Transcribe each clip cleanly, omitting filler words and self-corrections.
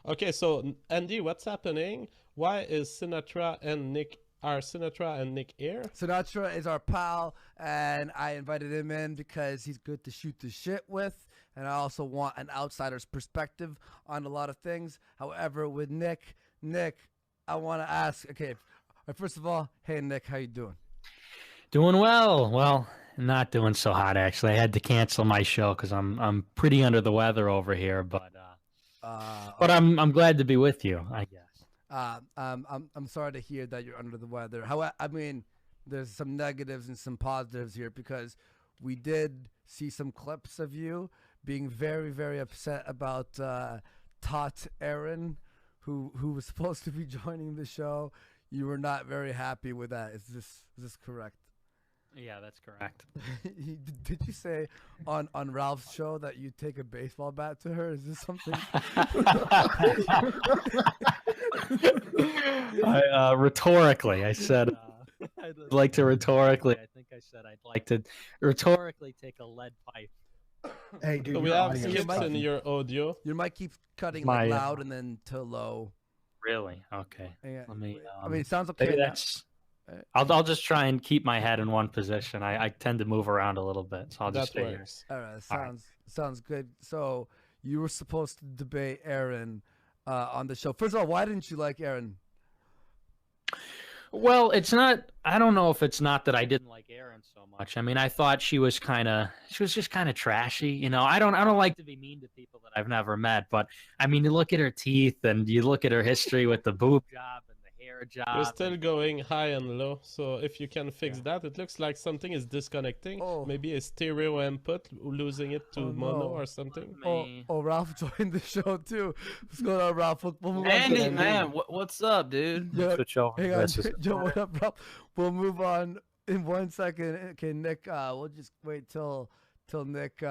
Okay, so Andy, what's happening? Why is Sinatra and Nick here? Sinatra is our pal, and I invited him in because he's good to shoot the shit with, and I also want an outsider's perspective on a lot of things. However, with Nick, I want to ask. Okay, first of all, hey Nick, how you doing? Doing well. Well, not doing so hot actually. I had to cancel my show because I'm pretty under the weather over here, but Okay. I'm glad to be with you, I guess. I'm sorry to hear that you're under the weather. How I mean, there's some negatives and some positives here because we did see some clips of you being very upset about Tot Aaron, who was supposed to be joining the show. You were not very happy with that. Is this correct? Yeah, that's correct. Did you say on Ralph's show that you take a baseball bat to her? Is this something? Rhetorically, I said I'd like to rhetorically. I think I said I'd like to rhetorically take a lead pipe. Hey, dude, So we your have audio is skips in fucking- your audio. Your mic keeps cutting My, like loud and then to low. Really? Okay. Yeah. Let me. I mean, it sounds Maybe okay. Now. that's. I'll just try and keep my head in one position. I tend to move around a little bit, so I'll just That stay here. works. All right, sounds good. So you were supposed to debate Aaron on the show. First of all, why didn't you like Aaron? Well, it's not. I don't know if it's not that I didn't like Erin so much. I mean, I thought she was just kind of trashy. I don't like to be mean to people that I've never met, but I mean, you look at her teeth and you look at her history with the boob job and the hair job. You're still and- going high and low, so if you can fix that, it looks like something is disconnecting. Oh. Maybe a stereo input, losing it to Oh, mono no. or something. Me. Oh, Ralph joined the show too. What's going on, Ralph? We'll move on to Andy, Andy. man, what's up, dude? Yeah, Switch over. hang on, This is- Joe. What up, Ralph? We'll move on in 1 second. Okay, Nick. We'll just wait till Nick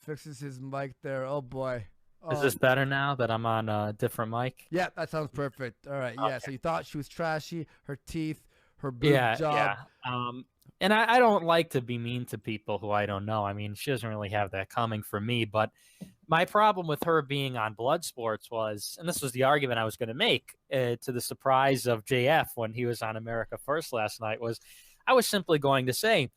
fixes his mic there. Oh boy. Is this better now that I'm on a different mic? Yeah, that sounds perfect. All right. Yeah. Okay. So you thought she was trashy, her teeth, her boob Yeah, job. yeah. And I don't like to be mean to people who I don't know. I mean, she doesn't really have that coming from me. But my problem with her being on Blood Sports was, and this was the argument I was going to make to the surprise of JF when he was on America First last night, was I was simply going to say,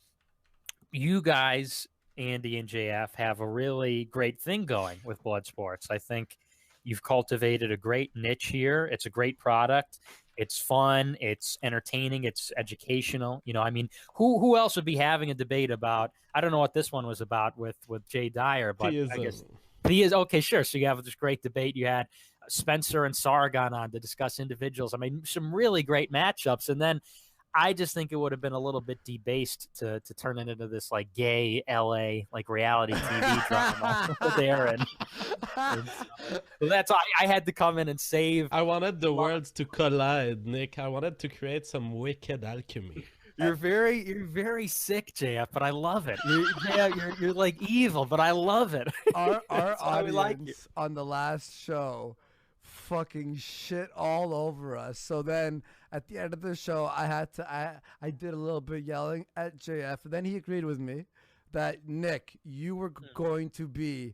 you guys, Andy and JF, have a really great thing going with Blood Sports. I think you've cultivated a great niche here. It's a great product. It's fun. It's entertaining. It's educational. I mean, who else would be having a debate about? I don't know what this one was about with Jay Dyer, but I guess he is okay. Sure. So you have this great debate. You had Spencer and Sargon on to discuss individuals. I mean, some really great matchups, and then I just think it would have been a little bit debased to turn it into this like gay LA like reality TV drama with Aaron. So that's I had to come in and save. I wanted the worlds to collide, Nick. I wanted to create some wicked alchemy. You're very sick, JF, but I love it. You're like evil, but I love it. Our That's why we like you. audience on the last show fucking shit all over us. So then at the end of the show, I did a little bit yelling at JF, and then he agreed with me that Nick, you were going to be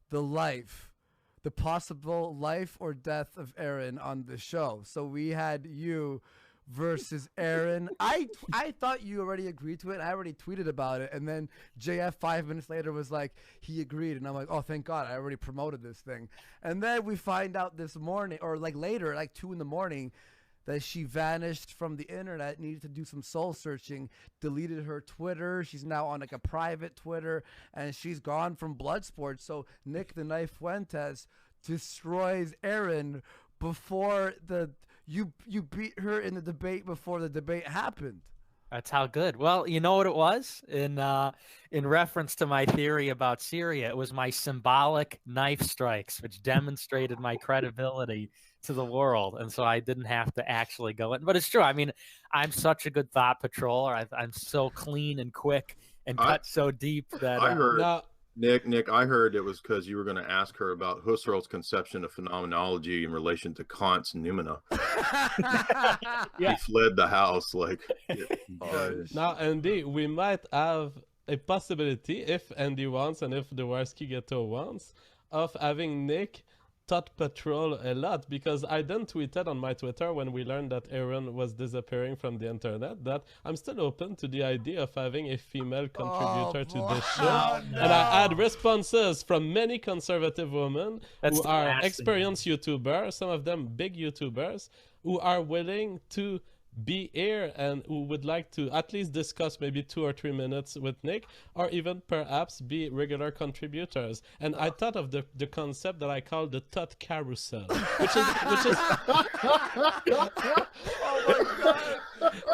the possible life or death of Aaron on the show. So we had you versus Aaron. I thought you already agreed to it. I already tweeted about it, and then JF 5 minutes later was like he agreed, and I'm like, oh, thank God, I already promoted this thing. And then we find out this morning, or like later, like 2 in the morning, that she vanished from the internet, needed to do some soul searching, deleted her Twitter. She's now on like a private Twitter, and she's gone from Bloodsport. So Nick the Knife Fuentes destroys Aaron before you beat her in the debate before the debate happened. That's how good. Well, you know what it was in reference to my theory about Syria. It was my symbolic knife strikes, which demonstrated my credibility to the world, and so I didn't have to actually go in. But it's true. I mean, I'm such a good thought patroller. I'm so clean and quick and cut so deep that I heard. Now, Nick, I heard it was because you were going to ask her about Husserl's conception of phenomenology in relation to Kant's noumena. Yeah. He fled the house like. now, Andy, we might have a possibility, if Andy wants and if the Warski Ghetto wants, of having Nick Thought Patrol a lot because I then tweeted on my Twitter when we learned that Aaron was disappearing from the internet that I'm still open to the idea of having a female contributor to boy. the show. Oh, And I had no. responses from many conservative women That's who the are last thing. experienced YouTubers, some of them big YouTubers, who are willing to be here and who would like to at least discuss maybe 2 or 3 minutes with Nick, or even perhaps be regular contributors. And I thought of the concept that I call the thought carousel, which is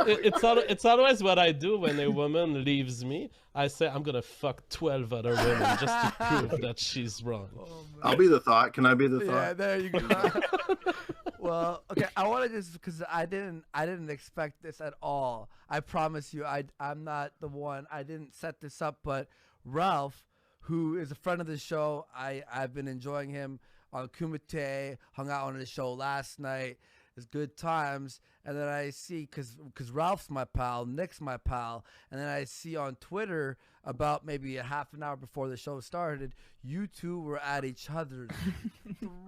it's always what I do when a woman leaves me. I say I'm gonna fuck 12 other women just to prove that she's wrong. I'll be the thought. Can I be the thought? Yeah, there you go. Well, okay, I want to just because I didn't expect this at all. I promise you, I'm not the one. I didn't set this up, but Ralph, who is a friend of the show, I've been enjoying him on Kumite. Hung out on his show last night. It's good times. And then I see because Ralph's my pal, Nick's my pal, and then I see on Twitter about maybe a half an hour before the show started, you two were at each other's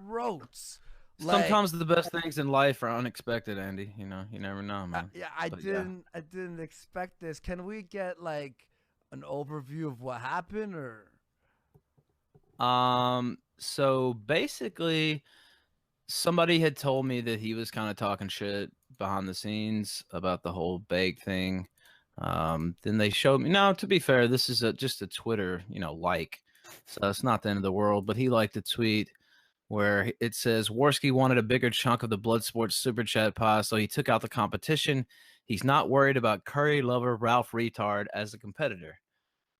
throats. Sometimes the best things in life are unexpected, Andy. You know, you never know, man. I didn't expect this. Can we get like an overview of what happened, or? So basically, somebody had told me that he was kind of talking shit behind the scenes about the whole bag thing. Then they showed me. Now, to be fair, this is just a Twitter, like, so it's not the end of the world. But he liked a tweet where it says Warski wanted a bigger chunk of the Bloodsport super chat pie, so he took out the competition. He's not worried about curry lover Ralph Retard as a competitor.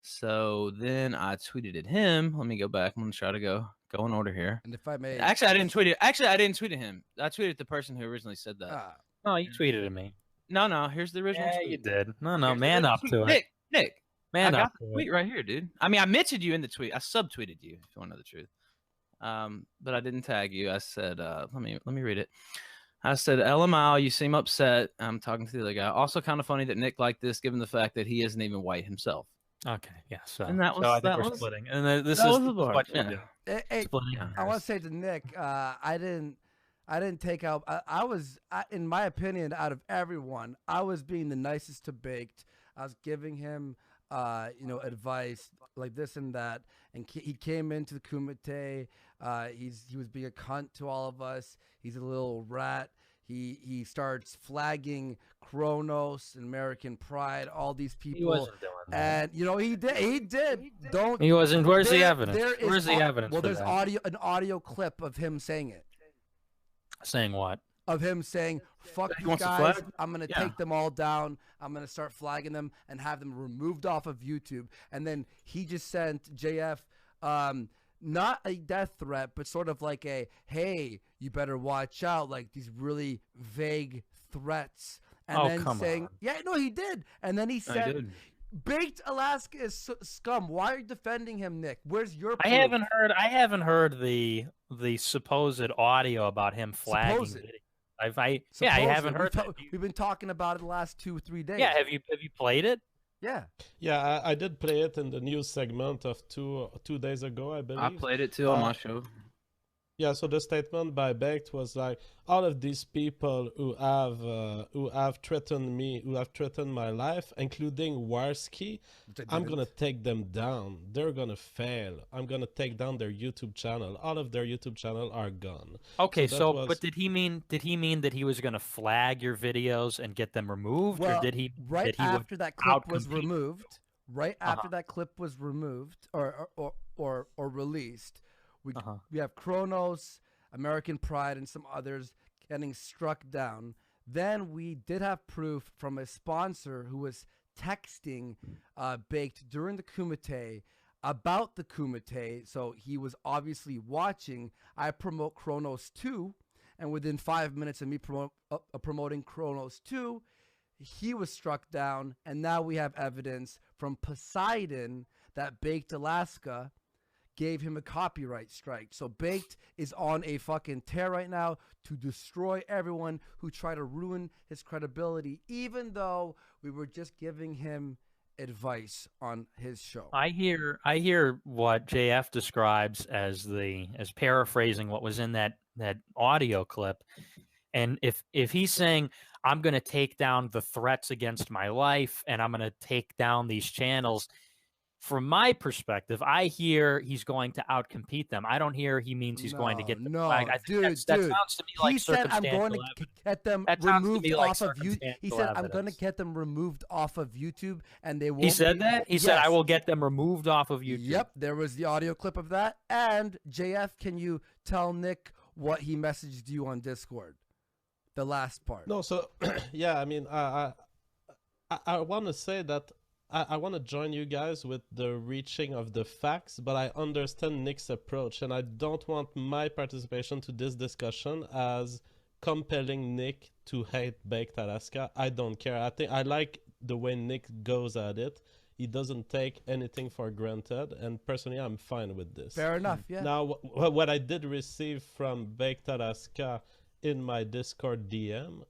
So then I tweeted at him. Let me go back. I'm gonna try to go in order here. And if I may, Actually, I didn't tweet it. Actually, I didn't tweet at him. I tweeted at the person who originally said that. No, you tweeted at me. No. Here's the original Yeah, tweet. you did. No, Here's the man original up tweet. to it. Nick, Man I up got the to tweet it. right here, dude. I mean, I mentioned you in the tweet. I subtweeted you, if you want to know the truth. But I didn't tag you. I said, let me read it. I said, LMAO, you seem upset. I'm talking to the other guy. Also kind of funny that Nick liked this, given the fact that he isn't even white himself. Okay, yeah. So, And that so was- I think that we're was- splitting. And then this that is was the bar, what you yeah. do. hey, Splitting I want hairs. to say to Nick, I didn't take out. I was, in my opinion, out of everyone, I was being the nicest to Baked. I was giving him, advice like this and that, and he came into the Kumite. He was being a cunt to all of us. He's a little rat. He starts flagging Kronos and American Pride, all these people. He wasn't doing that. And he did. Don't. He wasn't. Where's the There- evidence? there is Where's the au- evidence? Well, for there's that? an audio clip of him saying it. Saying what? Of him saying, "Fuck He these wants to guys. flag? I'm gonna Yeah. take them all down. I'm gonna start flagging them and have them removed off of YouTube." And then he just sent JF, not a death threat, but sort of like a, "Hey, you better watch out." Like these really vague threats. And Oh, then come saying, on. "Yeah, no, he did." And then he I said, did. "Baked Alaska is scum. Why are you defending him, Nick? Where's your I proof?" haven't heard the supposed audio about him flagging. Supposed. Video. I haven't heard that. We've been talking about it the last 2 or 3 days. Yeah, have you played it? Yeah. Yeah, I did play it in the news segment of two days ago, I believe. I played it too on my show. Yeah, so the statement by Baked was like, all of these people who have threatened me, who have threatened my life, including Warski, I'm gonna take them down. They're gonna fail. I'm gonna take down their YouTube channel. All of their YouTube channel are gone. Okay, So that so was- but did he mean that he was going to flag your videos and get them removed, Well, or did he right that he would after that clip was outcompete? removed, right Uh-huh. after that clip was removed or released, Uh-huh. we have Kronos, American Pride, and some others getting struck down. Then we did have proof from a sponsor who was texting Baked during the Kumite about the Kumite, so he was obviously watching. I promote Kronos 2, and within 5 minutes of me promoting Kronos 2, he was struck down, and now we have evidence from Poseidon that Baked Alaska gave him a copyright strike. So Baked is on a fucking tear right now to destroy everyone who try to ruin his credibility, even though we were just giving him advice on his show. I hear what JF describes as paraphrasing what was in that audio clip. And if he's saying, I'm going to take down the threats against my life and I'm going to take down these channels, from my perspective, I hear he's going to outcompete them. I don't hear he means he's going to get them flagged. I think that sounds to me like he said, I'm going to get them removed off of YouTube. He said, I'm going to get them removed off of YouTube, and they will. He said that? He said, I will get them removed off of YouTube. Yep, there was the audio clip of that. And JF, can you tell Nick what he messaged you on Discord? The last part. No, so yeah, I mean, I want to say that I want to join you guys with the reaching of the facts, but I understand Nick's approach, and I don't want my participation to this discussion as compelling Nick to hate Baked Alaska. I don't care. I think I like the way Nick goes at it. He doesn't take anything for granted, and personally, I'm fine with this. Fair enough, yeah. Now, what I did receive from Baked Alaska in my Discord DM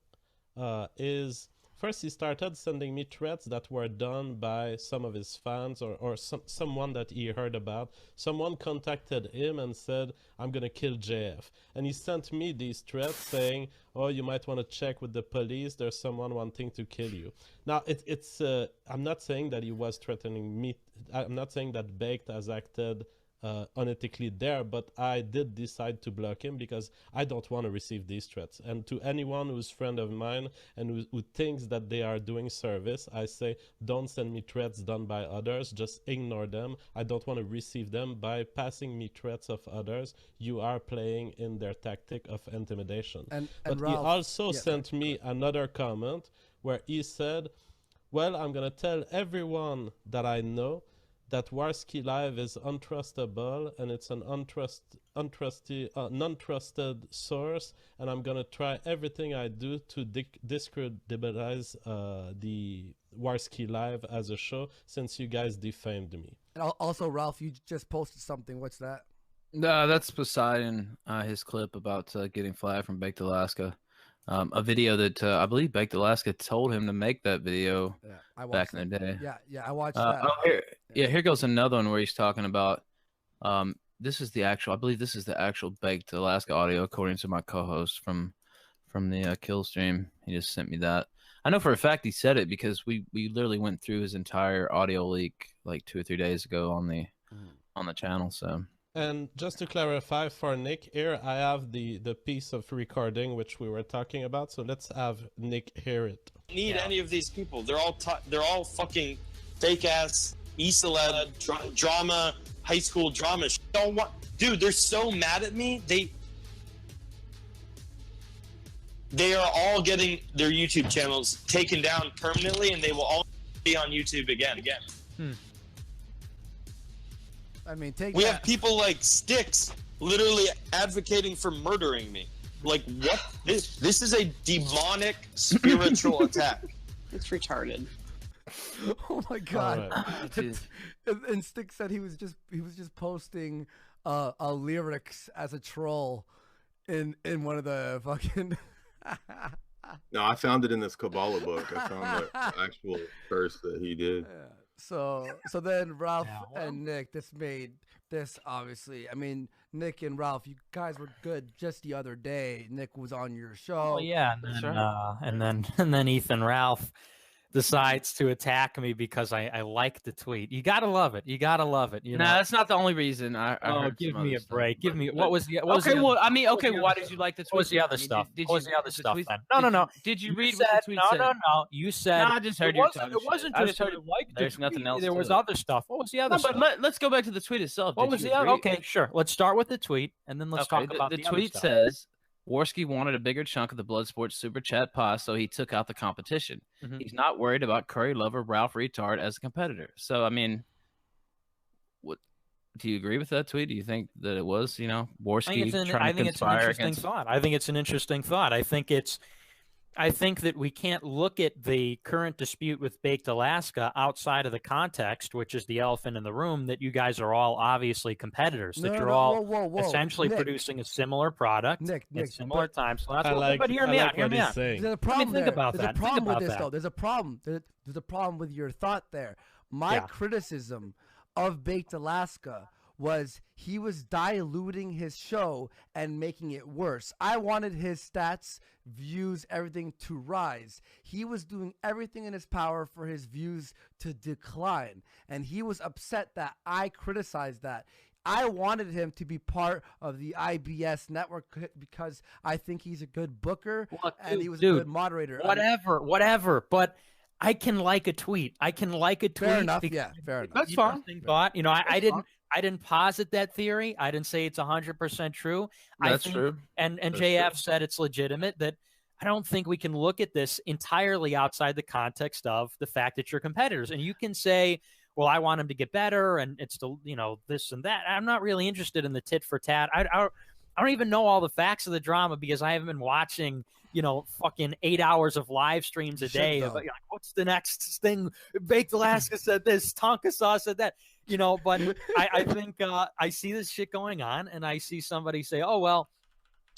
is... First, he started sending me threats that were done by some of his fans or someone that he heard about. Someone contacted him and said, I'm going to kill JF. And he sent me these threats saying, oh, you might want to check with the police. There's someone wanting to kill you. Now, I'm not saying that he was threatening me. I'm not saying that Baked has acted unethically there, but I did decide to block him because I don't want to receive these threats. And to anyone who's friend of mine and who thinks that they are doing service, I say, don't send me threats done by others, just ignore them. I don't want to receive them. By passing me threats of others, you are playing in their tactic of intimidation. But Ralph, he also sent me another comment where he said, well, I'm going to tell everyone that I know that WarskiLive is untrustable and it's an non-trusted source, and I'm gonna try everything I do to discreditize the WarskiLive as a show since you guys defamed me. And also, Ralph, you just posted something. What's that? No, that's Poseidon, his clip about getting flagged from Baked Alaska. A video that I believe Baked Alaska told him to make that video back in the day. Yeah, I watched that. Here goes another one where he's talking about. This is the actual. I believe this is the actual Baked Alaska audio, according to my co-host from the kill stream. He just sent me that. I know for a fact he said it because we literally went through his entire audio leak like 2 or 3 days ago on the channel. So. And just to clarify for Nick here, I have the piece of recording which we were talking about. So let's have Nick hear it. Need any of these people? They're all fucking fake ass e-celeb drama, high school drama. Dude, they're so mad at me. They are all getting their YouTube channels taken down permanently, and they will all be on YouTube again. I mean, we have people like Sticks literally advocating for murdering me. Like, what? This is a demonic spiritual attack. It's retarded. Oh my god! Right. And Sticks said he was just posting lyrics as a troll in one of the fucking. No, I found it in this Kabbalah book. I found the actual verse that he did. Yeah. So then Ralph and Nick, this obviously, I mean, Nick and Ralph, you guys were good just the other day. Nick was on your show. Oh yeah, and then Ethan Ralph decides to attack me because I like the tweet. You gotta love it. You know? That's not the only reason. I heard give me a break. Give me what was the why did you like the tweet? What was the other stuff? What was the other stuff then? No. Did you read what the tweet said? No. You said I just heard you talking shit. It wasn't just heard you like the tweet. Nothing else. There was other stuff. What was the other stuff? But let's go back to the tweet itself. What was the other? Okay, sure. Let's start with the tweet and then let's talk about the tweet. Says Warski wanted a bigger chunk of the Bloodsport Super Chat pie, so he took out the competition. Mm-hmm. He's not worried about Curry Lover Ralph Retard as a competitor. So, I mean, what do you agree with that tweet? Do you think that it was, Warski trying to conspire against? I think it's an interesting thought. I think that we can't look at the current dispute with Baked Alaska outside of the context, which is the elephant in the room, that you guys are all obviously competitors, that you're all essentially producing a similar product at similar times. So but hear me out. There's a problem there. There's a problem with this, though. There's a problem with your thought there. My Yeah. criticism of Baked Alaska was he was diluting his show and making it worse. I wanted his stats, views, everything to rise. He was doing everything in his power for his views to decline. And he was upset that I criticized that. I wanted him to be part of the IBS network because I think he's a good booker and he was a good moderator. Whatever. But I can like a tweet. I can like a tweet. Fair enough. Yeah, fair enough. That's fine. Thought. You know, I didn't posit that theory. I didn't say it's 100% true. That's true. And That's JF true. said it's legitimate. That I don't think we can look at this entirely outside the context of the fact that you're competitors. And you can say, well, I want him to get better, and it's the, you know, this and that. I'm not really interested in the tit for tat. I don't even know all the facts of the drama because I haven't been watching, you know, fucking 8 hours of live streams a day. About, you know, what's the next thing? Baked Alaska said this. Tonka Sauce said that. You know, but I think I see this shit going on, and I see somebody say, oh, well,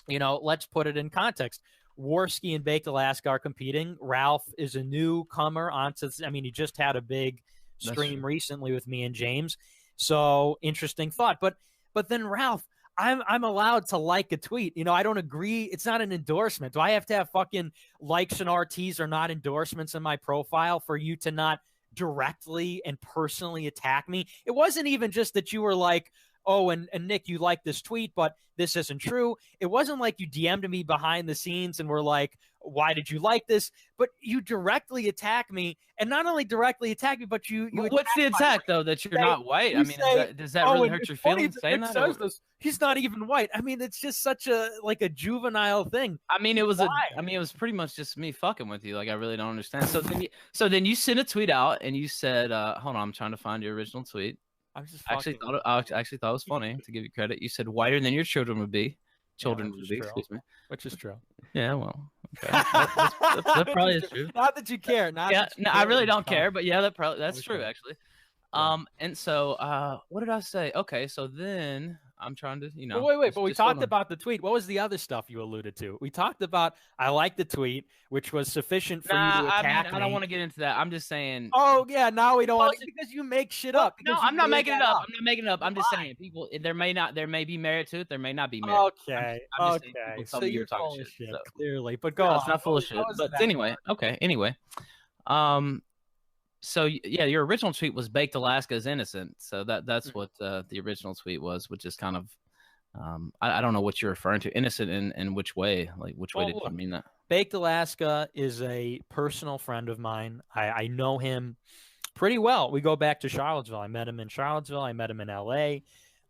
you know, let's put it in context. Warski and Baked Alaska are competing. Ralph is a newcomer onto, I mean, he just had a big stream recently with me and James. So interesting thought. But then Ralph, I'm allowed to like a tweet. You know, I don't agree. It's not an endorsement. Do I have to have fucking likes and RTs are not endorsements in my profile for you to not directly and personally attack me? It wasn't even just that you were like, oh, and Nick, you like this tweet, but this isn't true. It wasn't like you DM'd me behind the scenes and were like, why did you like this? But you directly attack me, and not only directly attack me, but you What's the attack though? That you're not white? I mean, does that really hurt your feelings saying that? He's not even white. I mean, it's just such a juvenile thing. I mean, it was pretty much just me fucking with you. Like, I really don't understand. So then you sent a tweet out and you said, hold on, I'm trying to find your original tweet. I actually thought it was funny, to give you credit. You said whiter than your children would be. Excuse me. Which is true. Yeah, well, okay. that probably is true. Not that you care. I really don't care, but yeah, that's true actually. And so what did I say? Okay, so then I'm trying to, you know. Wait, but we talked about the tweet. What was the other stuff you alluded to? We talked about I like the tweet, which was sufficient for you to attack me. I don't want to get into that. I'm just saying. Oh yeah, now we don't want to, because you make shit up. No, I'm not making it up. I'm not making it up. I'm just saying, people, there may be merit to it. There may not be merit. Okay. I'm okay. So you're talking shit. So. Clearly, but go on. It's not full of shit. But anyway, okay. Anyway, so yeah, your original tweet was Baked Alaska is innocent. So that's what the original tweet was, which is kind of. I don't know what you're referring to. Innocent in which way? Like, which way did you mean that? Baked Alaska is a personal friend of mine. I know him pretty well. We go back to Charlottesville. I met him in Charlottesville. I met him in LA.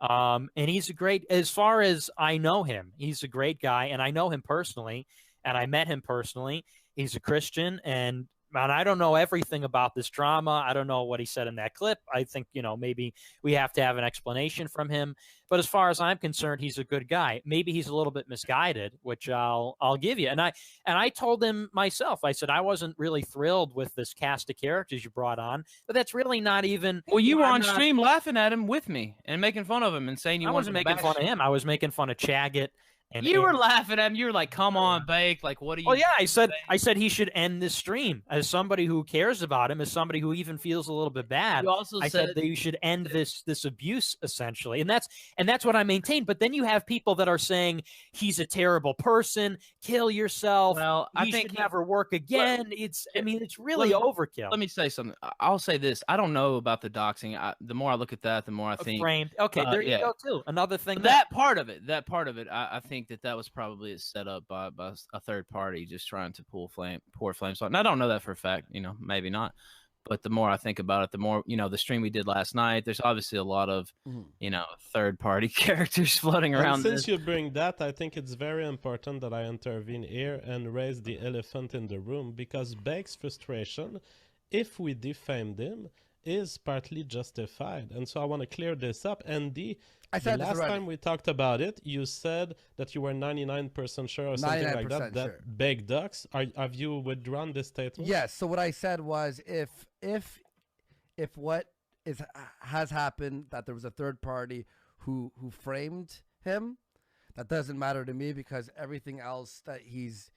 And he's as far as I know him, he's a great guy. And I know him personally. And I met him personally. He's a Christian. And I don't know everything about this drama. I don't know what he said in that clip. I think, you know, maybe we have to have an explanation from him. But as far as I'm concerned, he's a good guy. Maybe he's a little bit misguided, which I'll give you. And I told him myself, I said, I wasn't really thrilled with this cast of characters you brought on, but that's really not even. Well, you were on stream laughing at him with me and making fun of him and saying I wasn't making fun of him. I was making fun of Chaggett. And you were laughing at him. You were like, "Come on, Bake! Like, what are you?" Oh yeah, I said he should end this stream. As somebody who cares about him, as somebody who even feels a little bit bad, I said that you should end this abuse essentially, and that's what I maintain. But then you have people that are saying he's a terrible person, kill yourself. Well, I think should never work again. It's really overkill. Let me say something. I'll say this. I don't know about the doxing. The more I look at that, the more I think framed. Okay, there you go too. Another thing. That part of it, I think that was probably set up by a third party just trying to pour flames on. And I don't know that for a fact, you know, maybe not. But the more I think about it, the more, you know, the stream we did last night, there's obviously a lot of, you know, third party characters floating around. And since you bring that, I think it's very important that I intervene here and raise the elephant in the room, because Bake's frustration, if we defamed him, is partly justified. And so I want to clear this up. And the last time we talked about it, you said that you were 99% sure or something like that, that Baked Ducks. Have you withdrawn this statement? Yes. So what I said was if what has happened, that there was a third party who framed him, that doesn't matter to me, because everything else that he's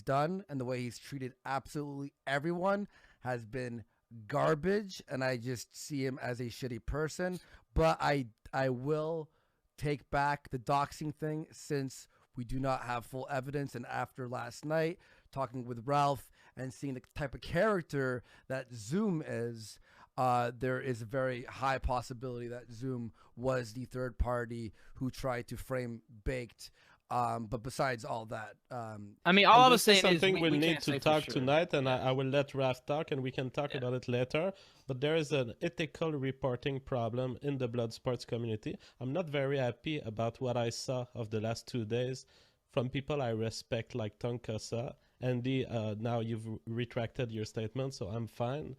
done and the way he's treated absolutely everyone has been garbage, and I just see him as a shitty person. But I will take back the doxing thing, since we do not have full evidence. And after last night, talking with Ralph and seeing the type of character that Zoom is, there is a very high possibility that Zoom was the third party who tried to frame Baked. But besides all that, I mean, all I was This is saying is something we we'll need can't to say for talk sure. tonight, and Yeah. I will let Raf talk, and we can talk Yeah. about it later. But there is an ethical reporting problem in the blood sports community. I'm not very happy about what I saw of the last 2 days from people I respect, like Tonkasa. Andy, now you've retracted your statement, so I'm fine.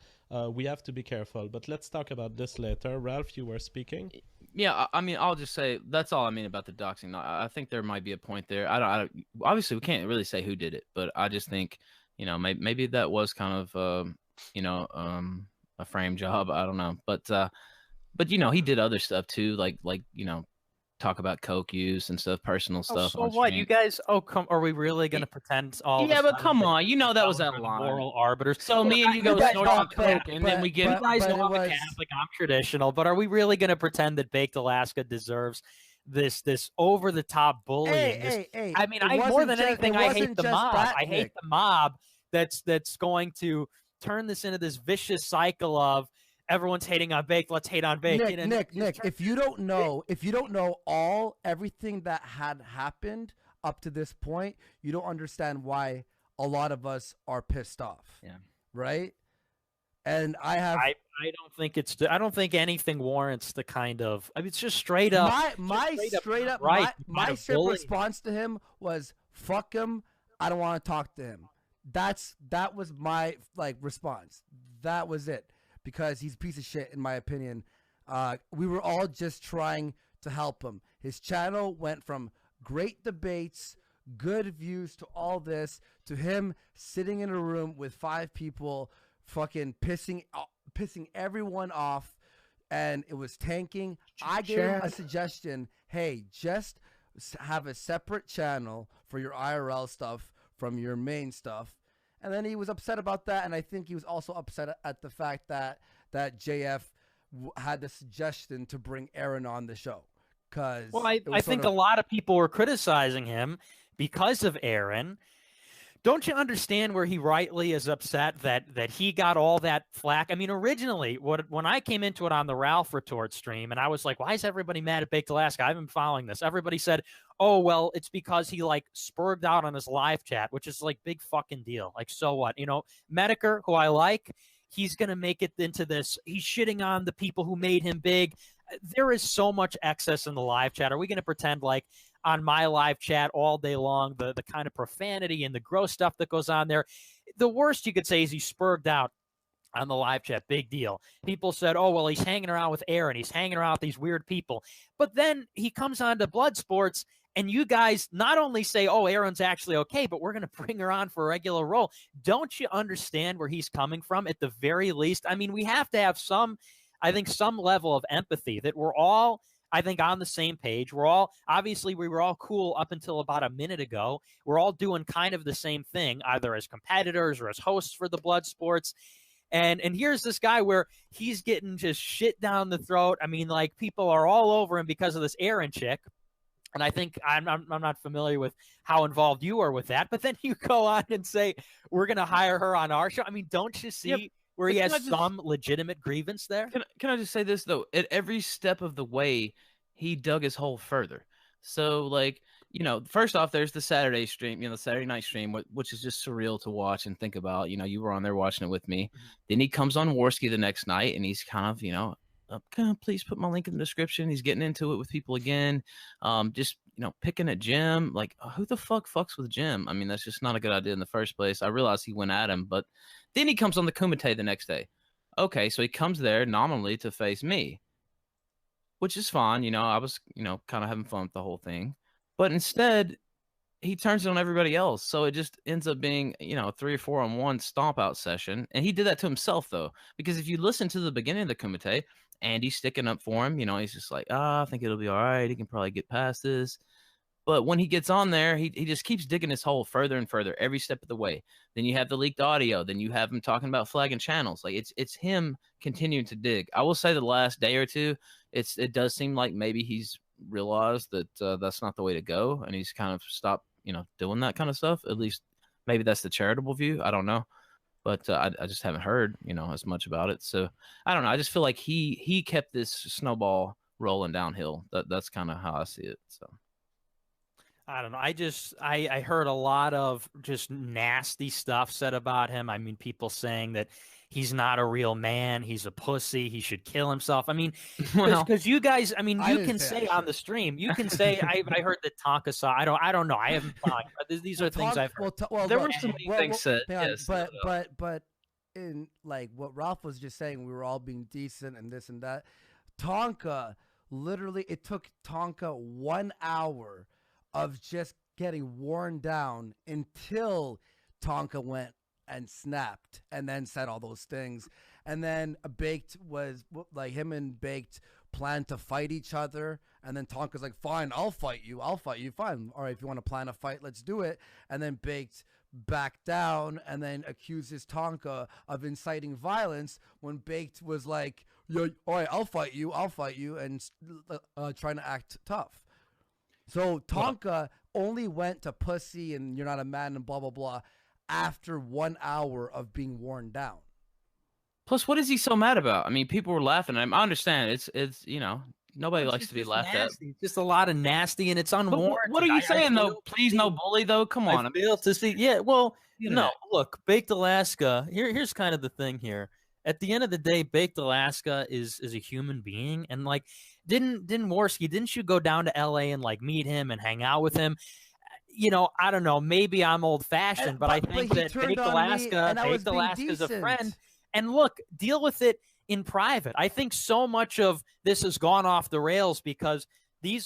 We have to be careful, but let's talk about this later. Ralph, you were speaking. Yeah, I mean, I'll just say that's all I mean about the doxing. I think there might be a point there. I don't. Obviously, we can't really say who did it, but I just think, maybe that was kind of, a frame job. I don't know, but he did other stuff too, like talk about coke use and stuff, personal Oh, stuff so on what? stream. You guys? Oh, come. Are we really going to pretend all? of a Yeah, but sudden come that on, that was those that are the line. moral arbiters. So me and you go But- snort some but- coke, and then we get. You guys but know it I'm a was- Catholic. I'm traditional, but are we really going to pretend that Baked Alaska deserves this over the top bullying? Hey, I mean, it more wasn't than just- anything, it I hate wasn't the just mob. that, I hate Nick. the mob that's going to turn this into this vicious cycle of everyone's hating on Baked. Let's hate on Baked. Nick, if you don't know, everything that had happened up to this point, you don't understand why a lot of us are pissed off. Yeah. Right? And I don't think I don't think anything warrants the kind of. I mean, it's just straight up. my straight up right, my straight bullying. response to him was fuck him. I don't want to talk to him. That was my response. That was it, because he's a piece of shit in my opinion. We were all just trying to help him. His channel went from great debates, good views, to all this, to him sitting in a room with 5 people fucking pissing everyone off, and it was tanking. I gave him a suggestion. Hey, just have a separate channel for your IRL stuff from your main stuff. And then he was upset about that, and I think he was also upset at the fact that JF had the suggestion to bring Aaron on the show. Well, I think a lot of people were criticizing him because of Aaron. Don't you understand where he rightly is upset that he got all that flack? I mean, originally, when I came into it on the Ralph Retort stream, and I was like, why is everybody mad at Baked Alaska? I've been following this. Everybody said, oh, well, it's because he, spurged out on his live chat, which is, big fucking deal. So what? Medicare, who I like, he's going to make it into this. He's shitting on the people who made him big. There is so much excess in the live chat. Are we going to pretend on my live chat all day long, the kind of profanity and the gross stuff that goes on there? The worst you could say is he spurged out on the live chat. Big deal. People said, oh, well, he's hanging around with Aaron. He's hanging around with these weird people. But then he comes on to Blood Sports, and you guys not only say, oh, Aaron's actually okay, but we're going to bring her on for a regular role. Don't you understand where he's coming from at the very least? I mean, we have to have some level of empathy that we're all, I think, on the same page. We were all cool up until about a minute ago. We're all doing kind of the same thing, either as competitors or as hosts for the Blood Sports. And here's this guy where he's getting just shit down the throat. I mean, people are all over him because of this Aaron chick. And I think I'm not familiar with how involved you are with that. But then you go on and say, we're going to hire her on our show. I mean, don't you see where he has some legitimate grievance there? Can I just say this, though? At every step of the way, he dug his hole further. So, first off, there's the Saturday stream, the Saturday night stream, which is just surreal to watch and think about. You were on there watching it with me. Mm-hmm. Then he comes on Warski the next night, and he's kind of, please put my link in the description. He's getting into it with people again. Just, picking at Jim. Who the fuck fucks with Jim? I mean, that's just not a good idea in the first place. I realized he went at him, but then he comes on the Kumite the next day. Okay, so he comes there nominally to face me, which is fine. I was, kind of having fun with the whole thing. But instead, he turns it on everybody else. So it just ends up being, a 3 or 4 on 1 stomp out session. And he did that to himself, though, because if you listen to the beginning of the Kumite, Andy's sticking up for him. He's just like, I think it'll be all right. He can probably get past this. But when he gets on there, he just keeps digging his hole further and further every step of the way. Then you have the leaked audio. Then you have him talking about flagging channels. Like it's him continuing to dig. I will say the last day or two, it does seem like maybe he's realized that that's not the way to go, and he's kind of stopped, doing that kind of stuff. At least maybe that's the charitable view. I don't know, but I just haven't heard as much about it. So I don't know. I just feel like he kept this snowball rolling downhill. That's kind of how I see it. So. I don't know. I heard a lot of just nasty stuff said about him. I mean, people saying that he's not a real man. He's a pussy. He should kill himself. I mean, because you guys, I mean, you can say on the stream, you can say, I heard that Tonka saw. I don't know. I haven't thought. These are things I've heard. There were some things said. Yes, but in like what Ralph was just saying, we were all being decent and this and that. Tonka, literally, it took Tonka 1 hour of just getting worn down until Tonka went and snapped and then said all those things. And then Baked was like, him and Baked planned to fight each other. And then Tonka's like, fine, I'll fight you. Fine. All right, if you want to plan a fight, let's do it. And then Baked backed down and then accuses Tonka of inciting violence when Baked was like, yo, all right, I'll fight you. And trying to act tough. So Tonka only went to pussy and you're not a man and blah, blah, blah after 1 hour of being worn down. Plus, what is he so mad about? I mean, people were laughing at him. I understand. It's nobody likes to be laughed at. It's just a lot of nasty and it's unwarranted. What are you saying, though? Please no bully, though? Come on. I feel to see. Yeah, well, no, look, Baked Alaska, here's kind of the thing here. At the end of the day, Baked Alaska is a human being. And, like, didn't you go down to L.A. and, like, meet him and hang out with him? I don't know. Maybe I'm old-fashioned, but I think that Baked Alaska's a friend. And, look, deal with it in private. I think so much of this has gone off the rails because this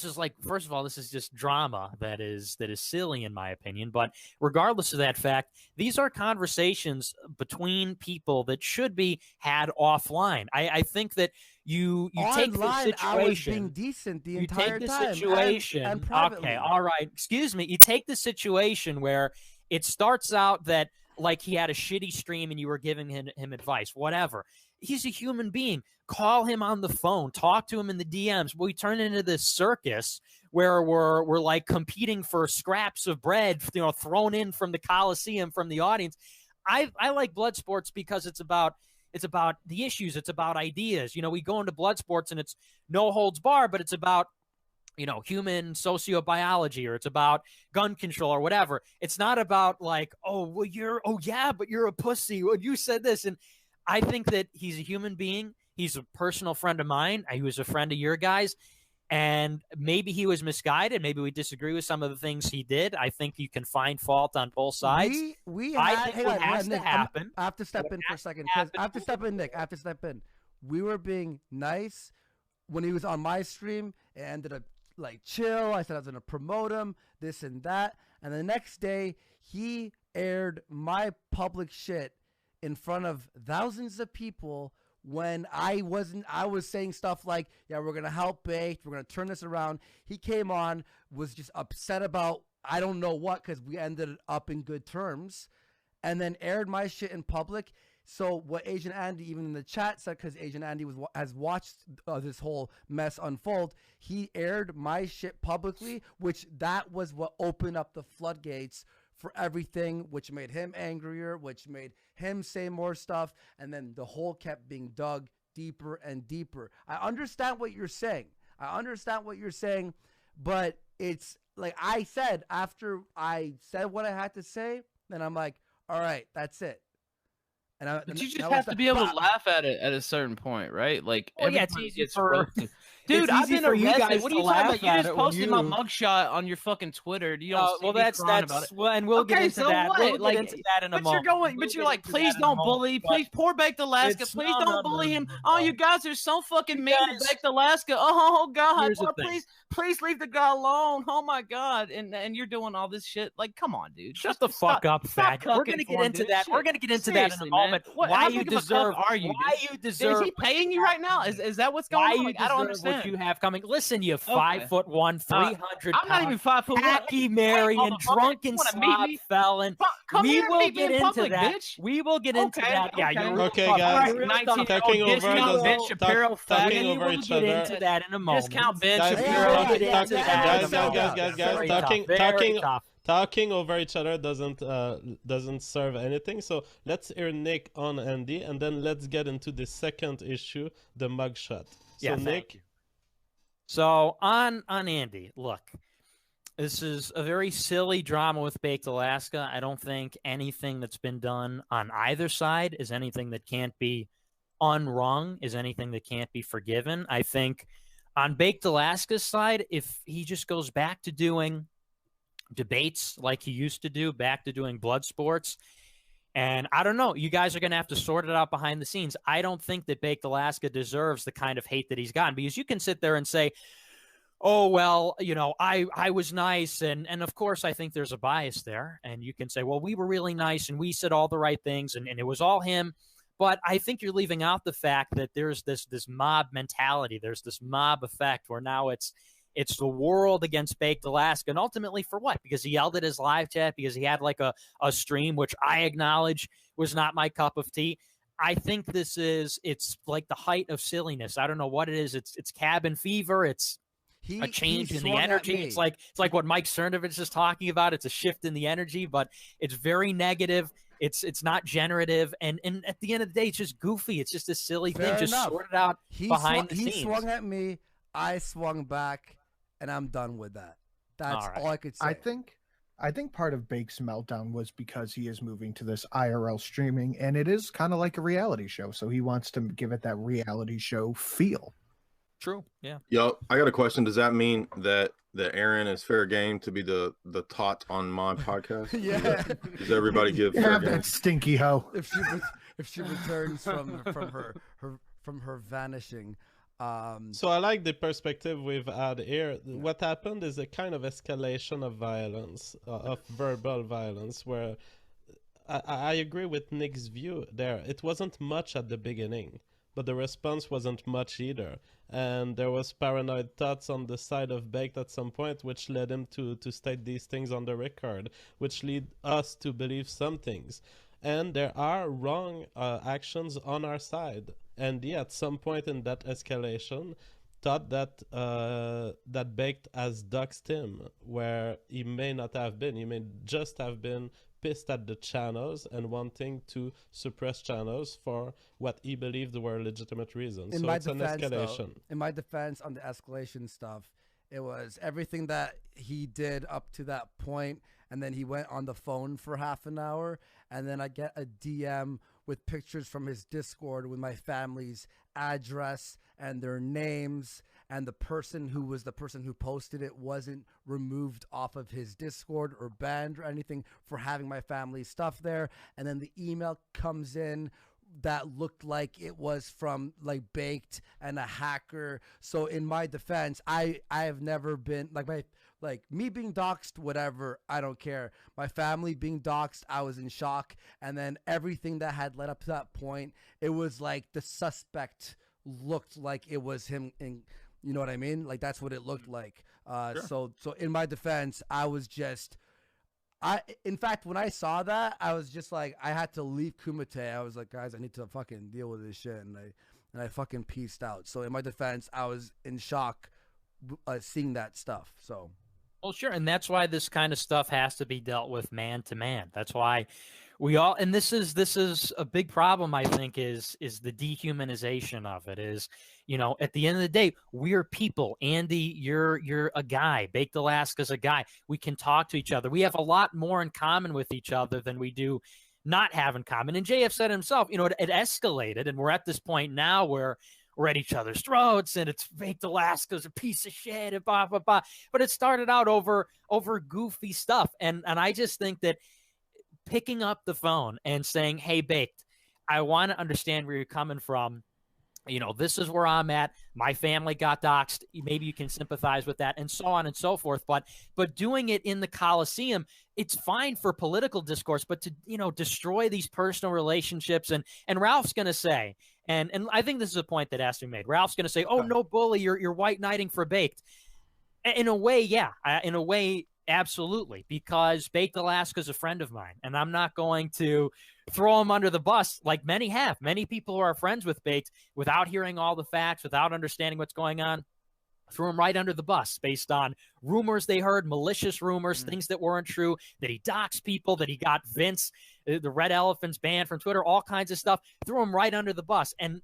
is like, first of all, this is just drama that is silly in my opinion. But regardless of that fact, these are conversations between people that should be had offline. I think that you take the situation. I was being decent the entire time. You take the situation. And okay, all right. Excuse me. You take the situation where it starts out that like he had a shitty stream and you were giving him advice, whatever. He's a human being. Call him on the phone. Talk to him in the DMs. We turn into this circus where we're like competing for scraps of bread, thrown in from the Coliseum, from the audience. I like blood sports because it's about the issues. It's about ideas. We go into blood sports and it's no holds bar, but it's about human sociobiology, or it's about gun control or whatever. It's not about like, but you're a pussy. Well, you said this. And I think that he's a human being. He's a personal friend of mine. He was a friend of your guys. And maybe he was misguided. Maybe we disagree with some of the things he did. I think you can find fault on both sides. I think what has to happen. I have to step in for a second. I have to step in, Nick. I have to step in. We were being nice when he was on my stream. It ended up like chill. I said I was going to promote him, this and that. And the next day, he aired my public shit in front of thousands of people when I was saying stuff like, yeah, we're going to help Baked. We're going to turn this around. He came on, was just upset about I don't know what, because we ended up in good terms, and then aired my shit in public. So what Asian Andy, even in the chat, said, because Asian Andy has watched this whole mess unfold, he aired my shit publicly, which that was what opened up the floodgates for everything, which made him angrier, which made him say more stuff, and then the hole kept being dug deeper and deeper. I understand what you're saying. But it's like I said, after I said what I had to say, then I'm like, all right, that's it. But you just have to be able to laugh at it at a certain point, right? Like, it's easy for dude. I've been arrested. What are you talking about? You just posted my mug mugshot on your fucking Twitter. You don't. Well, that's well, and we'll get into that. We'll get into that in a moment. But you're like, please don't bully. Please, poor Baked Alaska. Please don't bully him. Oh, you guys are so fucking mean to Baked Alaska. Oh God, please leave the guy alone. Oh my God, and you're doing all this shit. Like, come on, dude. Shut the fuck up, fag. We're gonna get into that. We're gonna get into that in a moment. Why you deserve? Is he paying you right now? Is that what's going on? Like, I don't understand. what you have coming. Listen, you 5'1", 300 I'm not even 5'1". Hacky Mary and drunken slob felon. We will get into that. Bitch. We will get into that. Yeah, you're Okay, tough. guys. You're real Talking tough. Talking over discount the- bitch, Shapiro talking We over will each get other. into that in a moment. Discount Ben Guys, Shapiro. We'll get into that in a guys, moment. Very talking, tough, very talking, tough. talking over each other doesn't serve anything. So let's hear Nick on Andy, and then let's get into the second issue, the mugshot. So Yeah, thank Nick, you. So on Andy, look, this is a very silly drama with Baked Alaska. I don't think anything that's been done on either side is anything that can't be unwrung, is anything that can't be forgiven. I think on Baked Alaska's side, if he just goes back to doing debates like he used to do, back to doing blood sports, and I don't know, you guys are going to have to sort it out behind the scenes. I don't think that Baked Alaska deserves the kind of hate that he's gotten, because you can sit there and say, oh, well, you know, I was nice. And of course, I think there's a bias there. And you can say, well, we were really nice and we said all the right things and it was all him. But I think you're leaving out the fact that there's this mob mentality. There's this mob effect where now it's the world against Baked Alaska. And ultimately for what? Because he yelled at his live chat, because he had like a stream, which I acknowledge was not my cup of tea. I think it's like the height of silliness. I don't know what it is. It's cabin fever. It's a change in the energy. It's like what Mike Cernovich is talking about. It's a shift in the energy, but it's very negative. It's not generative, and at the end of the day, it's just goofy. It's just a silly thing. Just sort it out behind the scenes. He swung at me, I swung back, and I'm done with that. That's all I could say. I think part of Bake's meltdown was because he is moving to this IRL streaming, and it is kind of like a reality show. So he wants to give it that reality show feel. True. Yeah. Yo, I got a question. Does that mean that Aaron is fair game to be the tot on my podcast? Yeah. Does everybody give fair Have game? that stinky hoe. If she returns from her vanishing. So I like the perspective we've had here. What happened is a kind of escalation of violence, of verbal violence, where I agree with Nick's view there. It wasn't much at the beginning, but the response wasn't much either. And there was paranoid thoughts on the side of Baked at some point, which led him to state these things on the record, which lead us to believe some things. And there are wrong actions on our side. And yeah, at some point in that escalation, thought that that Baked has doxed him, where he may not have been. He may just have been pissed at the channels and wanting to suppress channels for what he believed were legitimate reasons. So it's an escalation. In my defense, on the escalation stuff, it was everything that he did up to that point, and then he went on the phone for half an hour, and then I get a DM with pictures from his Discord with my family's address and their names, and the person who posted it wasn't removed off of his Discord or banned or anything for having my family's stuff there. And then the email comes in that looked like it was from like Baked and a hacker. So in my defense, I have never been like me being doxxed, whatever, I don't care. My family being doxxed, I was in shock. And then everything that had led up to that point, it was like the suspect looked like it was him. You know what I mean? Like that's what it looked like. Sure. So in my defense, I was just, in fact, when I saw that, I was just like, I had to leave Kumite. I was like, guys, I need to fucking deal with this shit. And I fucking peaced out. So in my defense, I was in shock seeing that stuff. So. Well, sure. And that's why this kind of stuff has to be dealt with man to man. That's why we all, and this is a big problem, I think, is the dehumanization of it. Is, you know, at the end of the day, we're people. Andy, you're a guy. Baked Alaska's a guy. We can talk to each other. We have a lot more in common with each other than we do not have in common. And JF said himself, you know, it escalated, and we're at this point now where we're at each other's throats, and it's Baked Alaska's a piece of shit, and blah, blah, blah. But it started out over goofy stuff. And I just think that picking up the phone and saying, hey, Baked, I want to understand where you're coming from. you know, this is where I'm at. My family got doxxed. Maybe you can sympathize with that, and so on and so forth. But doing it in the Coliseum, it's fine for political discourse, but to, you know, destroy these personal relationships. And Ralph's going to say, and I think this is a point that has to be made. Ralph's going to say, oh, no, bully, you're white knighting for Baked. In a way, yeah. In a way, absolutely, because Baked Alaska's a friend of mine, and I'm not going to throw him under the bus like many have. Many people who are friends with Baked, without hearing all the facts, without understanding what's going on, threw him right under the bus based on rumors they heard, malicious rumors, things that weren't true, that he doxed people, that he got Vince, the Red Elephants, banned from Twitter, all kinds of stuff. Threw him right under the bus. And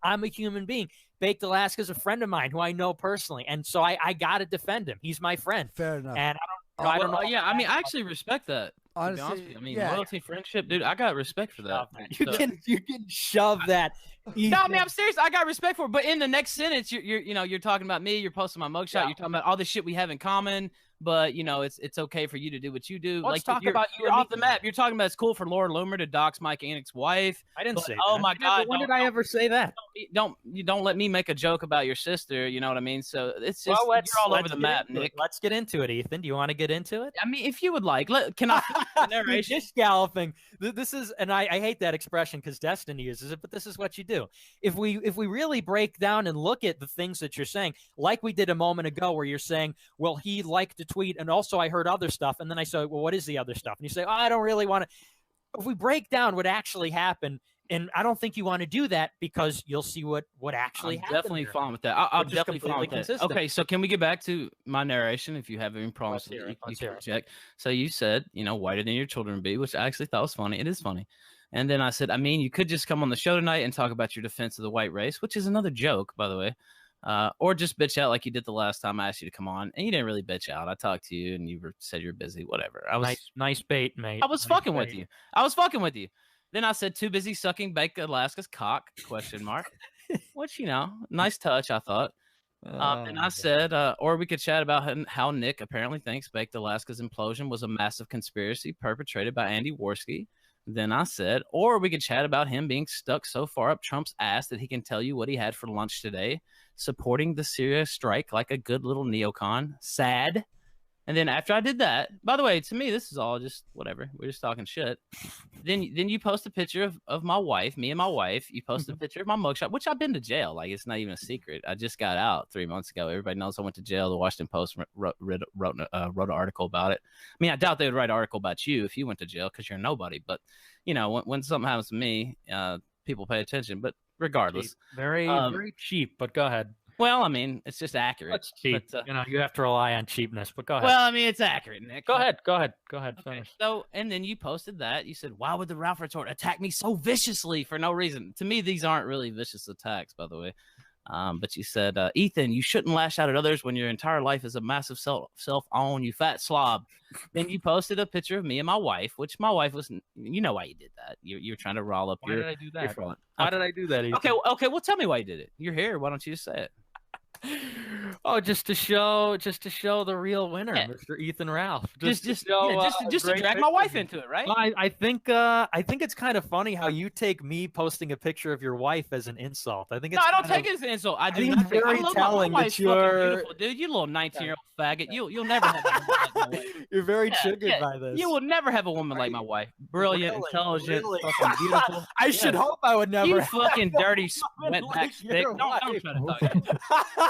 I'm a human being. Baked Alaska's a friend of mine who I know personally, and so I got to defend him. He's my friend. Fair enough. And I don't know. Yeah, I mean, I actually respect that. Honestly, I mean, yeah. loyalty, friendship, dude. I got respect for that. You can shove that. No, I mean, I'm serious. I got respect for it. But in the next sentence, you're talking about me. You're posting my mugshot. Yeah. You're talking about all the shit we have in common. But you know, it's okay for you to do what you do. Let's talk about you're off the map. You're talking about it's cool for Laura Loomer to dox Mike Anick's wife. I didn't say. Oh that. my God! When did I ever say that? Don't let me make a joke about your sister. You know what I mean? So it's just you're all over the map, Nick. Let's get into it, Ethan. Do you want to get into it? I mean, if you would like, can I? Narration. Dish galloping. This is, and I hate that expression because Destiny uses it, but this is what you do. If we really break down and look at the things that you're saying, like we did a moment ago, where you're saying, well, he liked a tweet, and also I heard other stuff, and then I said, well, what is the other stuff? And you say, oh, I don't really want to. If we break down what actually happened, and I don't think you want to do that because you'll see what actually happened. Definitely fine with that. I'll definitely fine with that. Okay, so can we get back to my narration? If you have any problems, you can check. So you said, you know, whiter than your children be, which I actually thought was funny. It is funny. And then I said, I mean, you could just come on the show tonight and talk about your defense of the white race, which is another joke, by the way. Or just bitch out like you did the last time I asked you to come on, and you didn't really bitch out. I talked to you, and you said you're busy. Whatever. I was nice bait, mate. I was fucking with you. I was fucking with you. Then I said, too busy sucking Baked Alaska's cock? ? Which, you know, nice touch, I thought. And I said, or we could chat about how Nick apparently thinks Baked Alaska's implosion was a massive conspiracy perpetrated by Andy Warski. Then I said, or we could chat about him being stuck so far up Trump's ass that he can tell you what he had for lunch today, supporting the Syria strike like a good little neocon. Sad. And then after I did that, by the way, to me, this is all just whatever. We're just talking shit. Then you post a picture of my wife, me and my wife. You post a picture of my mugshot, which I've been to jail. Like, it's not even a secret. I just got out 3 months ago. Everybody knows I went to jail. The Washington Post wrote an article about it. I mean, I doubt they would write an article about you if you went to jail because you're nobody. But, you know, when something happens to me, people pay attention. But regardless. Very cheap, but go ahead. Well, I mean, it's just accurate. It's cheap. But, you know, you have to rely on cheapness, but go ahead. Well, I mean, it's accurate, Nick. Go ahead. Okay. Finish. So, and then you posted that. You said, why would the Ralph retort attack me so viciously for no reason? To me, these aren't really vicious attacks, by the way. But you said, Ethan, you shouldn't lash out at others when your entire life is a massive self-own, you fat slob. Then you posted a picture of me and my wife, which my wife was, you know why you did that. You're trying to roll up Why your did I do that? front. Why did I do that, Ethan? Okay, well, tell me why you did it. You're here. Why don't you just say it? Oh, just to show the real winner, yeah. Mr. Ethan Ralph. Just to drag my wife into it, right? Well, I think it's kind of funny how you take me posting a picture of your wife as an insult. I think it's I don't take it as an insult. I do. It's very telling that you're beautiful, dude. You little 19-year-old faggot. You'll never have a woman like my wife. You're very triggered by this. You will never have a woman like my wife. Brilliant, intelligent, fucking beautiful. I should hope I would never. You fucking dirty wetback stick. Don't try to talk.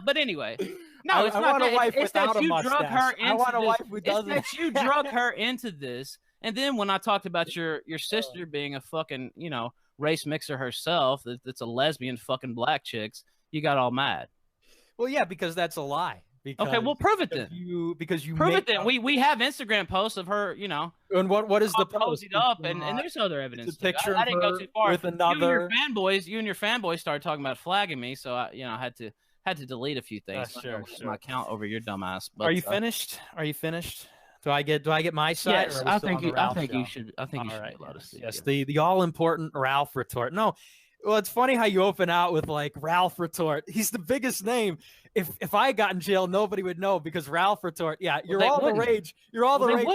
But anyway, no, it's not that. It's that you drug her into I want a wife who doesn't. It's that you drug her into this, and then when I talked about your sister being a fucking, you know, race mixer herself, that's a lesbian fucking black chicks, you got all mad. Well, yeah, because that's a lie. Okay, well, prove it then. Because you prove it then. We have Instagram posts of her, you know. And what is the post? Up, and there's other evidence. It's a picture I didn't go too far. With another. You and your fanboys started talking about flagging me, so I had to delete a few things. Sure. My account over your dumbass. But, Are you finished? Do I get my side? Yes, I think you should. I think you should right. be allowed to see. Yes, the all important Ralph retort. No, well, it's funny how you open out with like Ralph retort. He's the biggest name. If I got in jail, nobody would know because Ralph retort. Yeah, you're all the rage. You're all the rage.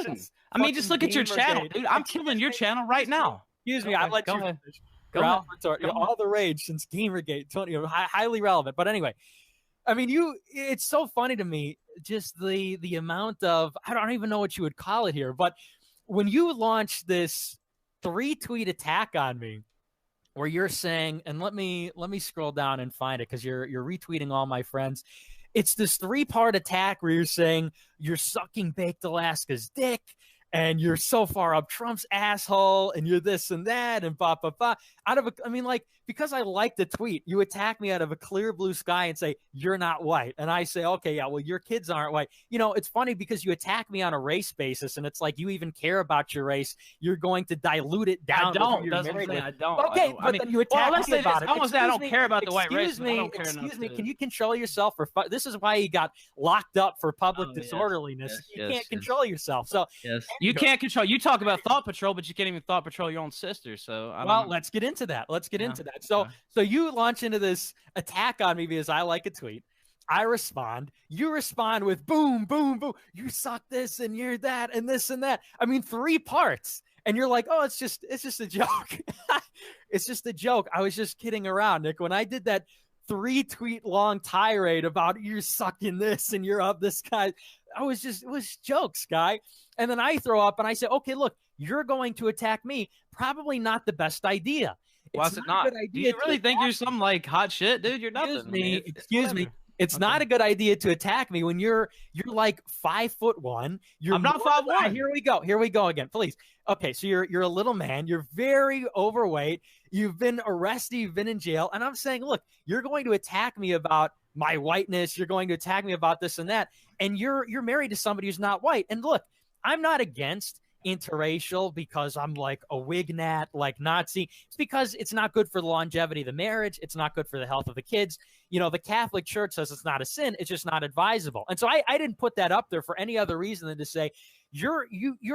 I mean, just look at your channel, dude. I'm killing your channel right now. Excuse me. I let you finish. Go ahead. Ralph retort, all the rage since Gamergate, highly relevant. But anyway, I mean, it's so funny to me, just the amount of, I don't even know what you would call it here, but when you launched this 3-tweet attack on me, where you're saying, and let me scroll down and find it because you're retweeting all my friends. It's this 3-part attack where you're saying you're sucking Baked Alaska's dick, and you're so far up Trump's asshole, and you're this and that, and blah, blah, blah. Because I like the tweet, you attack me out of a clear blue sky and say, you're not white. And I say, okay, yeah, well, your kids aren't white. It's funny because you attack me on a race basis, and it's like you even care about your race. You're going to dilute it down. I don't. That's what I'm saying. I don't. Okay, then you attack me about it. I won't say I don't care about the white race. Excuse me, can you control yourself? This is why you got locked up for public disorderliness. You can't control yourself. So yes, you can't control. You talk about thought patrol, but you can't even thought patrol your own sister. So let's get into that. So you launch into this attack on me because I like a tweet. I respond. You respond with boom, boom, boom. You suck this and you're that and this and that. I mean, 3 parts. And you're like, oh, it's just a joke. It's just a joke. I was just kidding around, Nick. When I did that 3-tweet long tirade about you're sucking this and you're up this guy, it was jokes, guy. And then I throw up and I say, okay, look, you're going to attack me. Probably not the best idea. Why is it not? Do you really think you're some like hot shit, dude? You're nothing. Excuse me. It's not a good idea to attack me when you're like 5'1". I'm not 5'1". Here we go again, please. Okay, so you're a little man. You're very overweight. You've been arrested. You've been in jail. And I'm saying, look, you're going to attack me about my whiteness. You're going to attack me about this and that. And you're married to somebody who's not white. And look, I'm not against interracial because I'm like a Wignat, like Nazi. It's because it's not good for the longevity of the marriage. It's not good for the health of the kids. The Catholic Church says it's not a sin. It's just not advisable. And so I didn't put that up there for any other reason than to say your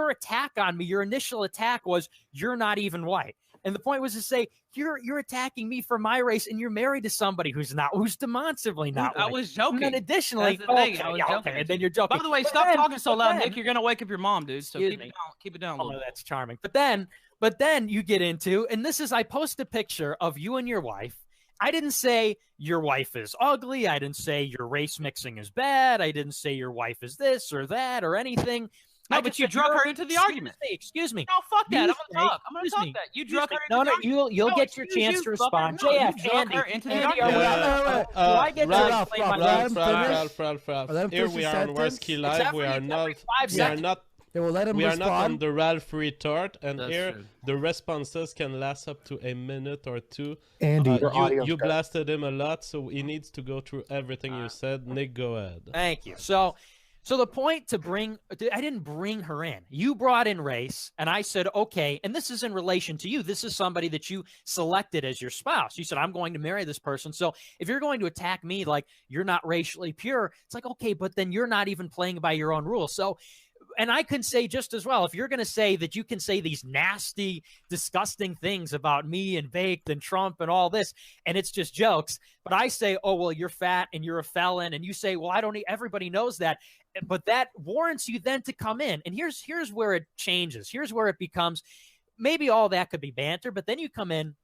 attack on me, your initial attack was you're not even white. And the point was to say you're attacking me for my race, and you're married to somebody who's demonstrably not. I was joking. And then additionally, and then you're joking. By the way, stop talking so loud, Nick. You're gonna wake up your mom, dude. So keep it down. Oh, that's charming. But then you get into, and this is, I post a picture of you and your wife. I didn't say your wife is ugly. I didn't say your race mixing is bad. I didn't say your wife is this or that or anything. No, but you drug her into the argument. Excuse me. No, fuck that. I'm gonna talk. I'm gonna talk that. You drug her into the argument. You'll get your chance to respond. JF, Andy, Ralph. Here we are on WarskiLive. We are not. They will let him we respond. are not on the Ralph retort, and that's here true. The responses can last up to a minute or two. Andy, you blasted him a lot, so he needs to go through everything you said. Nick, go ahead. Thank you. So the point I didn't bring her in. You brought in race, and I said, okay, and this is in relation to you. This is somebody that you selected as your spouse. You said, I'm going to marry this person. So if you're going to attack me like you're not racially pure, it's like, okay, but then you're not even playing by your own rules. So, and I can say just as well, if you're going to say that you can say these nasty, disgusting things about me and Baked and Trump and all this, and it's just jokes, but I say, oh, well, you're fat and you're a felon, and you say, well, everybody knows that, but that warrants you then to come in. And here's where it changes. Here's where it becomes, maybe all that could be banter, but then you come in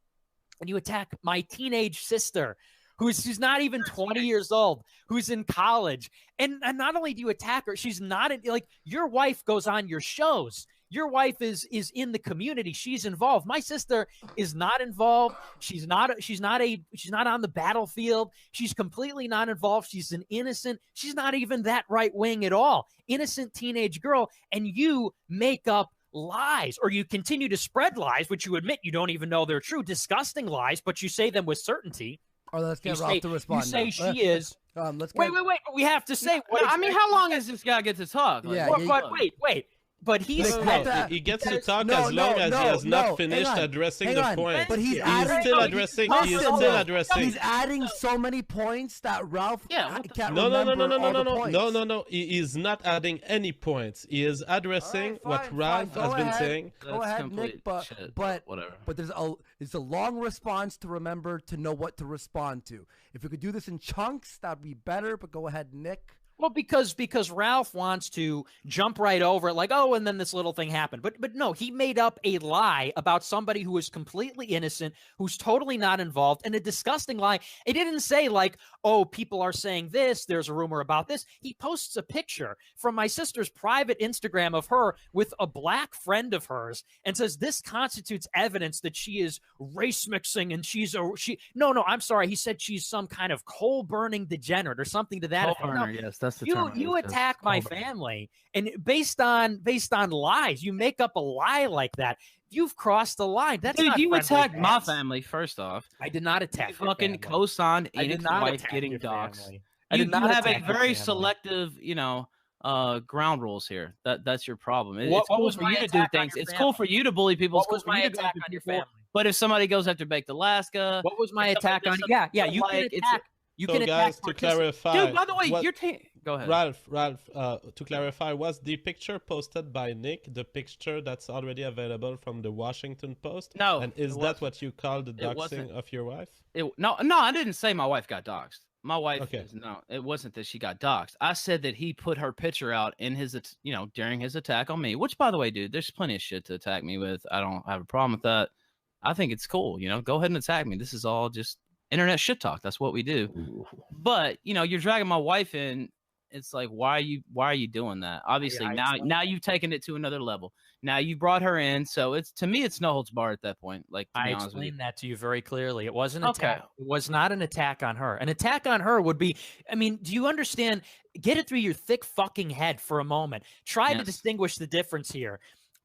and you attack my teenage sister, who's not even 20 years old, who's in college. And not only do you attack her, she's not like, your wife goes on your shows. Your wife is in the community. She's involved. My sister is not involved. She's not on the battlefield. She's completely not involved. She's an innocent. She's not even that right wing at all. Innocent teenage girl. And you make up lies, or you continue to spread lies, which you admit you don't even know they're true, disgusting lies, but you say them with certainty. Or let's get Ralph to respond. You say she is. Let's wait. We have to say. I mean, how long does this guy get to talk? Like, wait. But he gets to talk as long as he has not finished addressing the point. But he's still addressing. He is still addressing. He's adding so many points that Ralph can't No. remember. He is not adding any points. He is addressing what Ralph has been saying. Go ahead, Nick. But whatever. But it's a long response to remember to know what to respond to. If we could do this in chunks, that'd be better. But go ahead, Nick. Well, because Ralph wants to jump right over it, like, oh, and then this little thing happened. But no, he made up a lie about somebody who is completely innocent, who's totally not involved, and a disgusting lie. It didn't say like, oh, people are saying this, there's a rumor about this. He posts a picture from my sister's private Instagram of her with a black friend of hers and says this constitutes evidence that she is race mixing and no, I'm sorry. He said she's some kind of coal burning degenerate or something to that effect. No, yes, that's the term. You attack my family, and based on lies, you make up a lie like that. You've crossed the line. That's Dude, not you attacked fans. my family. First off, I did not attack. You fucking co-signed Enid's wife getting doxxed. You have a very selective, ground rules here. That's your problem. It's cool for you to do things. It's cool for you to bully people. What was my attack on your family? But if somebody goes after Baked Alaska, what was my attack on? Yeah, you can attack. You can attack. To clarify, dude. By the way, go ahead, Ralph. To clarify, was the picture posted by Nick the picture that's already available from the Washington Post? No. And is that what you call the doxing of your wife? No, I didn't say my wife got doxxed. My wife, okay. No, it wasn't that she got doxxed. I said that he put her picture out in his, during his attack on me. Which, by the way, dude, there's plenty of shit to attack me with. I don't have a problem with that. I think it's cool. Go ahead and attack me. This is all just internet shit talk. That's what we do. Ooh. But you're dragging my wife in. It's like, why are you doing that? Obviously, now you've taken it to another level. Now you brought her in, so to me it's no holds barred at that point. Like, I explained that to you very clearly. It wasn't an attack. It was not an attack on her. An attack on her would be, do you understand? Get it through your thick fucking head for a moment. Try to distinguish the difference here.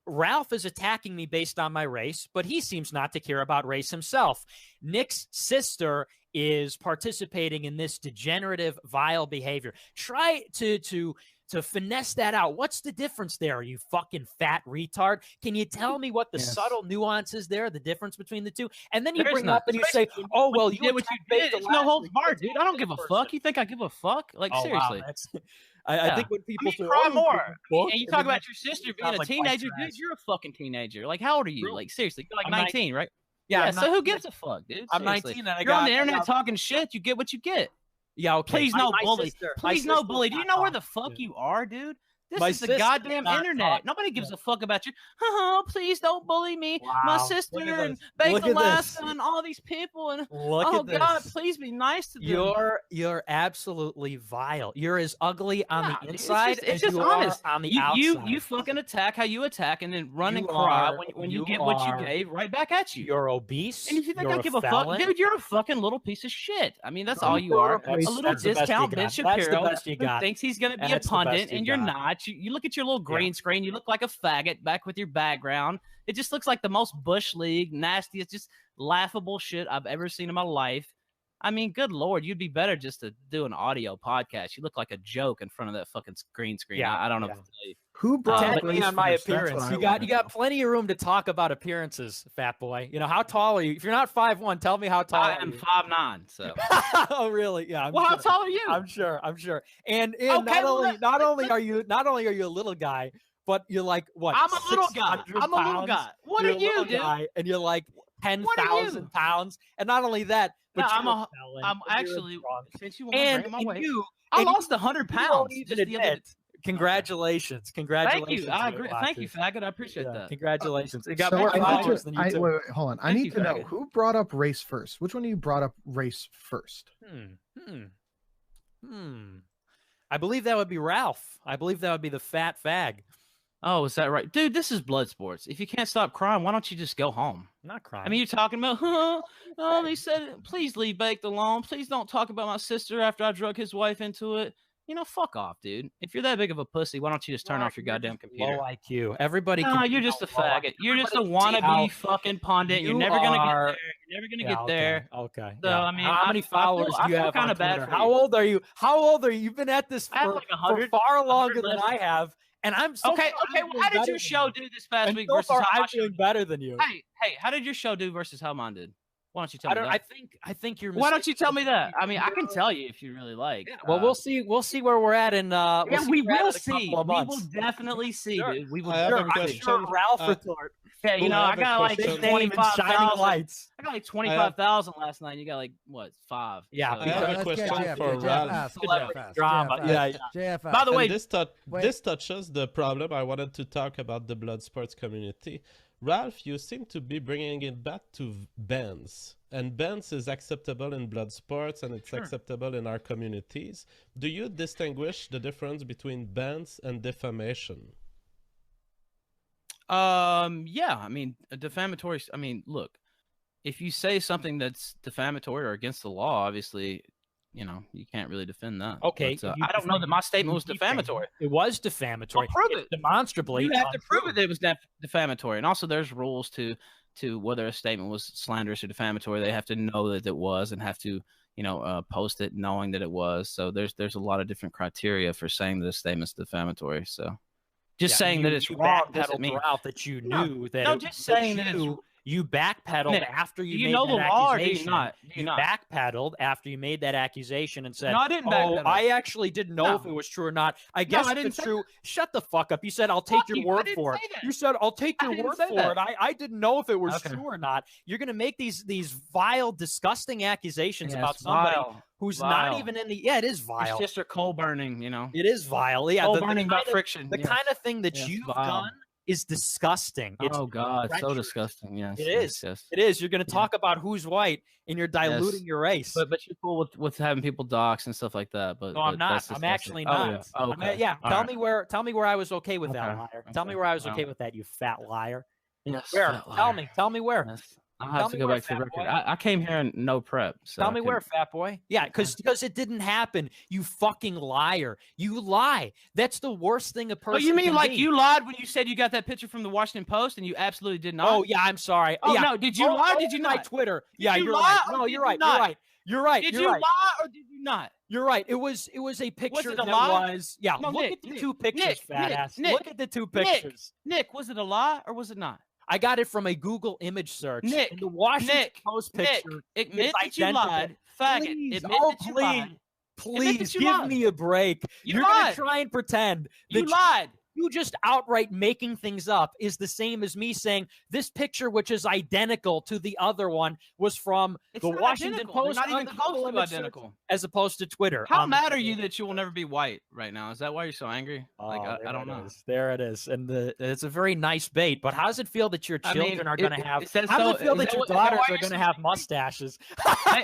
Ralph is attacking me based on my race, but he seems not to care about race himself. Nick's sister is participating in this degenerative, vile behavior. Try to finesse that out. What's the difference there, you fucking fat retard? Can you tell me what the subtle nuance is there, the difference between the two? And then you bring up and you say, oh, well, you did what you did. It's no holds barred, dude. I don't give a fuck. You think I give a fuck? Like, seriously. Wow, I think when people say, cry more, and you talk about your sister being a teenager, dude, you're a fucking teenager. Like, how old are you? Like, seriously, you're like 19, right? Yeah. So who gives a fuck, dude? I'm 19, and you're on the internet talking shit. You get what you get. Yeah, okay. Please no bully. Please no bully. Do you know where the fuck you are, dude? This is the goddamn internet. Nobody gives a fuck about you. Oh, please don't bully me. Wow. My sister and Baked Alaska and all these people. And oh God, please be nice to them. You're absolutely vile. You're as ugly on the inside as you honest. are on the outside. You fucking attack how you attack, and then run and cry when you get what you gave right back at you. You're obese. And if you think I give a fuck, dude, you're a fucking little piece of shit. I mean, that's all you are. A little discount Ben Shapiro who thinks he's gonna be a pundit, and you're not. You look at your little green screen. You look like a faggot back with your background. It just looks like the most Bush League, nastiest, just laughable shit I've ever seen in my life. I mean, good Lord, you'd be better just to do an audio podcast. You look like a joke in front of that fucking green screen. Yeah, I don't know what to tell you. Who brought me on my appearance? You got plenty of room to talk about appearances, fat boy. How tall are you? If you're not 5'1", tell me how tall I am 5'9". So. Oh really? Yeah. How tall are you? I'm sure. And okay, not only are you a little guy, but you're like what? I'm a little guy. What are you, dude? And you're like 10,000 pounds. And not only that, but I'm actually since you want to bring my weight. I lost 100 pounds. Congratulations. Thank you. I agree. Thank you, faggot. I appreciate that. Congratulations. It got so more followers than you wait, hold on. I need to know who brought up race first. Which one of you brought up race first? I believe that would be Ralph. I believe that would be the fat fag. Oh, is that right? Dude, this is blood sports. If you can't stop crying, why don't you just go home? Not crying. I mean, you're talking about, they said, please leave Baked alone. Please don't talk about my sister after I drug his wife into it. Fuck off, dude. If you're that big of a pussy, why don't you just turn off your goddamn computer? Low IQ. Everybody. No, you're just a faggot. You're just a wannabe fucking pundit. You're never gonna get there. You're never gonna get there. Okay. So I mean, how many followers do you have? Kind of bad. How old are you? You've been at this for far longer than I have. And I'm so okay. Well, how did your show do this past week versus how I'm doing better than you? Hey, how did your show do versus how mine did? Why don't you tell me that? I think you're. Why don't you tell me that? I mean, I can tell you if you really like. Yeah, well, we'll see. We'll see where we're at, and we will see. We will definitely see, dude. We will. Sure, Ralph retort. Yeah, you know, I I have a got like question. Name and shining 25,000. lights. I got like 25,000 last night. You got like what, 5? Yeah. So, I have a let's get question JF. for JF, Ralph. ask, Celebrity JF, ask, drama. JF, Yeah, ask, yeah. JF, By ask. the way, And Wait. this touches the problem I wanted to talk about the blood sports community. Ralph, you seem to be bringing it back to bands, and bands is acceptable in blood sports and it's acceptable in our communities. Do you distinguish the difference between bands and defamation? Yeah, I mean, a defamatory. I mean, look, if you say something that's defamatory or against the law, obviously, you know, you can't really defend that. Okay, But, you I don't know that my statement was defame- defamatory. It was defamatory. Well, prove It's it. demonstrably. You have to prove untrue. it that it was defamatory, and also there's rules to whether a statement was slanderous or defamatory. They have to know that it was, and have to, you know, post it knowing that it was. So there's a lot of different criteria for saying that a statement's defamatory. So just saying that it's wrong doesn't backpedaled mean. throughout that you knew that. No, it- just that saying that it's. you backpedaled Nick, after do you you made know that the law or do you accusation. not? Do you not? Backpedaled after you made that accusation and said, No, I didn't "Oh, backpedal. I actually didn't know if No. it was true or not. I guess I if didn't it's say true." Shut the fuck up. You said, "I'll take Fuck your you. I word didn't for it." say that. You said, "I'll take I your didn't word say for that. it." I didn't know if it was Okay. true or not. You're gonna make these vile, disgusting accusations Yes, about somebody vile. who's Vile. not even in the. Yeah, it is It's vile. just a coal burning, you know. It is vile. Yeah, Coal the burning by kind of- friction. The yes. kind of thing that Yes, you've vile. done is disgusting. It's Oh God, so treacherous. disgusting. Yes, It yes, is. Yes. It is. You're going to talk about who's white, and you're diluting Yes. your race. But you're cool with having people dox and stuff like that. But no, I'm but not. that's I'm disgusting. actually Oh, not. yeah. I mean, Okay. yeah. All Tell right. me where I was okay with that, Okay. liar. Tell me Okay. where I was Well. okay with that, you fat liar. Yes. Where? fat Tell liar. me. Tell me where. Yes. I'll Tell have to me go where, back to the fat record. boy. I came here in no prep. So Tell I me where, couldn't- fat boy. Yeah, because it didn't happen. You fucking liar. You lie. That's the worst thing a person. Oh, you mean can like be. you lied when you said you got that picture from the Washington Post and you absolutely did not? Oh yeah, I'm sorry. Oh, yeah. no, did you lie or did you My not? Twitter. Did Yeah, you you're lie right. or No, did you're you right. not? You're right. You're right. Did you're you right. lie or did you not? You're right. It was a picture it a that lie? was. Yeah. No, look Nick, at the Nick, two pictures, Nick, fat Nick, ass. Nick, Look at the two Nick, pictures. Nick, was it a lie or was it not? I got it from a Google image search. Nick, and the Washington Nick, Post Nick, picture. admit is that you identical. lied. Faggot. Please, Admit oh, that you please, lied. please you give lied. me a break. You You're lied. gonna try and pretend that You lied. you just outright making things up is the same as me saying this picture, which is identical to the other one, was from It's the not Washington identical. They're Post, not on even the close Google to image search, identical. as opposed to Twitter. How mad are you that you will never be white right now? Is that why you're so angry? Like Oh, I don't know. There it is, and it's a very nice bait. But how does it feel that your I mean, children are going to have? is that How does so- it feel is that that your what- is that daughters why are you're going to so have angry? mustaches?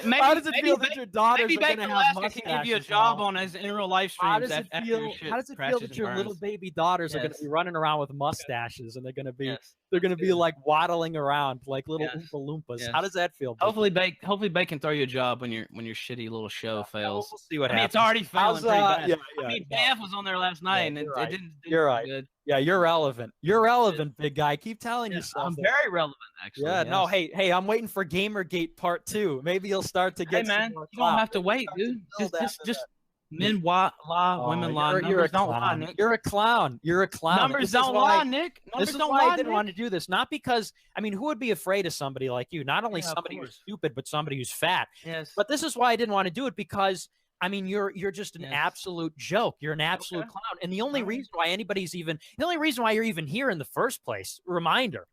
Maybe- How does it feel that maybe- your daughters Maybe are going Bank to have Alaska mustaches? can give you a job now? on his in real live How streams does it after feel? your shit How does it feel crashes that and your burns. little baby daughters are going to Yes. be running around with mustaches and they're going to be Yes. they're going to be Good. like waddling around like little Yes. Oompa Loompas? Yes. How does that feel? Big? Hopefully, Bake can throw you a job when your shitty little show fails. We'll see what I mean, happens. it's already failing How's, pretty bad. Yeah, I yeah, mean, yeah. JF was on there last night, and it, you're right. it didn't. You're do right. Good. Yeah, you're relevant. You're relevant, big guy. Keep telling Yeah, yourself. I'm that. very relevant, actually. Yeah, no, yes. hey, I'm waiting for Gamergate Part 2. Maybe you'll start to Hey get. man, some more you don't clout. have to wait, dude. build Just after men lie, women lie. You're a Numbers don't lie, clown. Nick. You're a clown. You're a clown. Numbers This is don't why- lie, Nick. This Numbers is don't why lie, I didn't Nick. want to do this. Not because, I mean, who would be afraid of somebody like you? Not only Yeah, of somebody who's course. stupid, but somebody who's fat. Yes. But this is why I didn't want to do it because, I mean, you're just an Yes. absolute joke. You're an absolute Okay. clown. And the only All right. reason why the only reason why you're even here in the first place, reminder,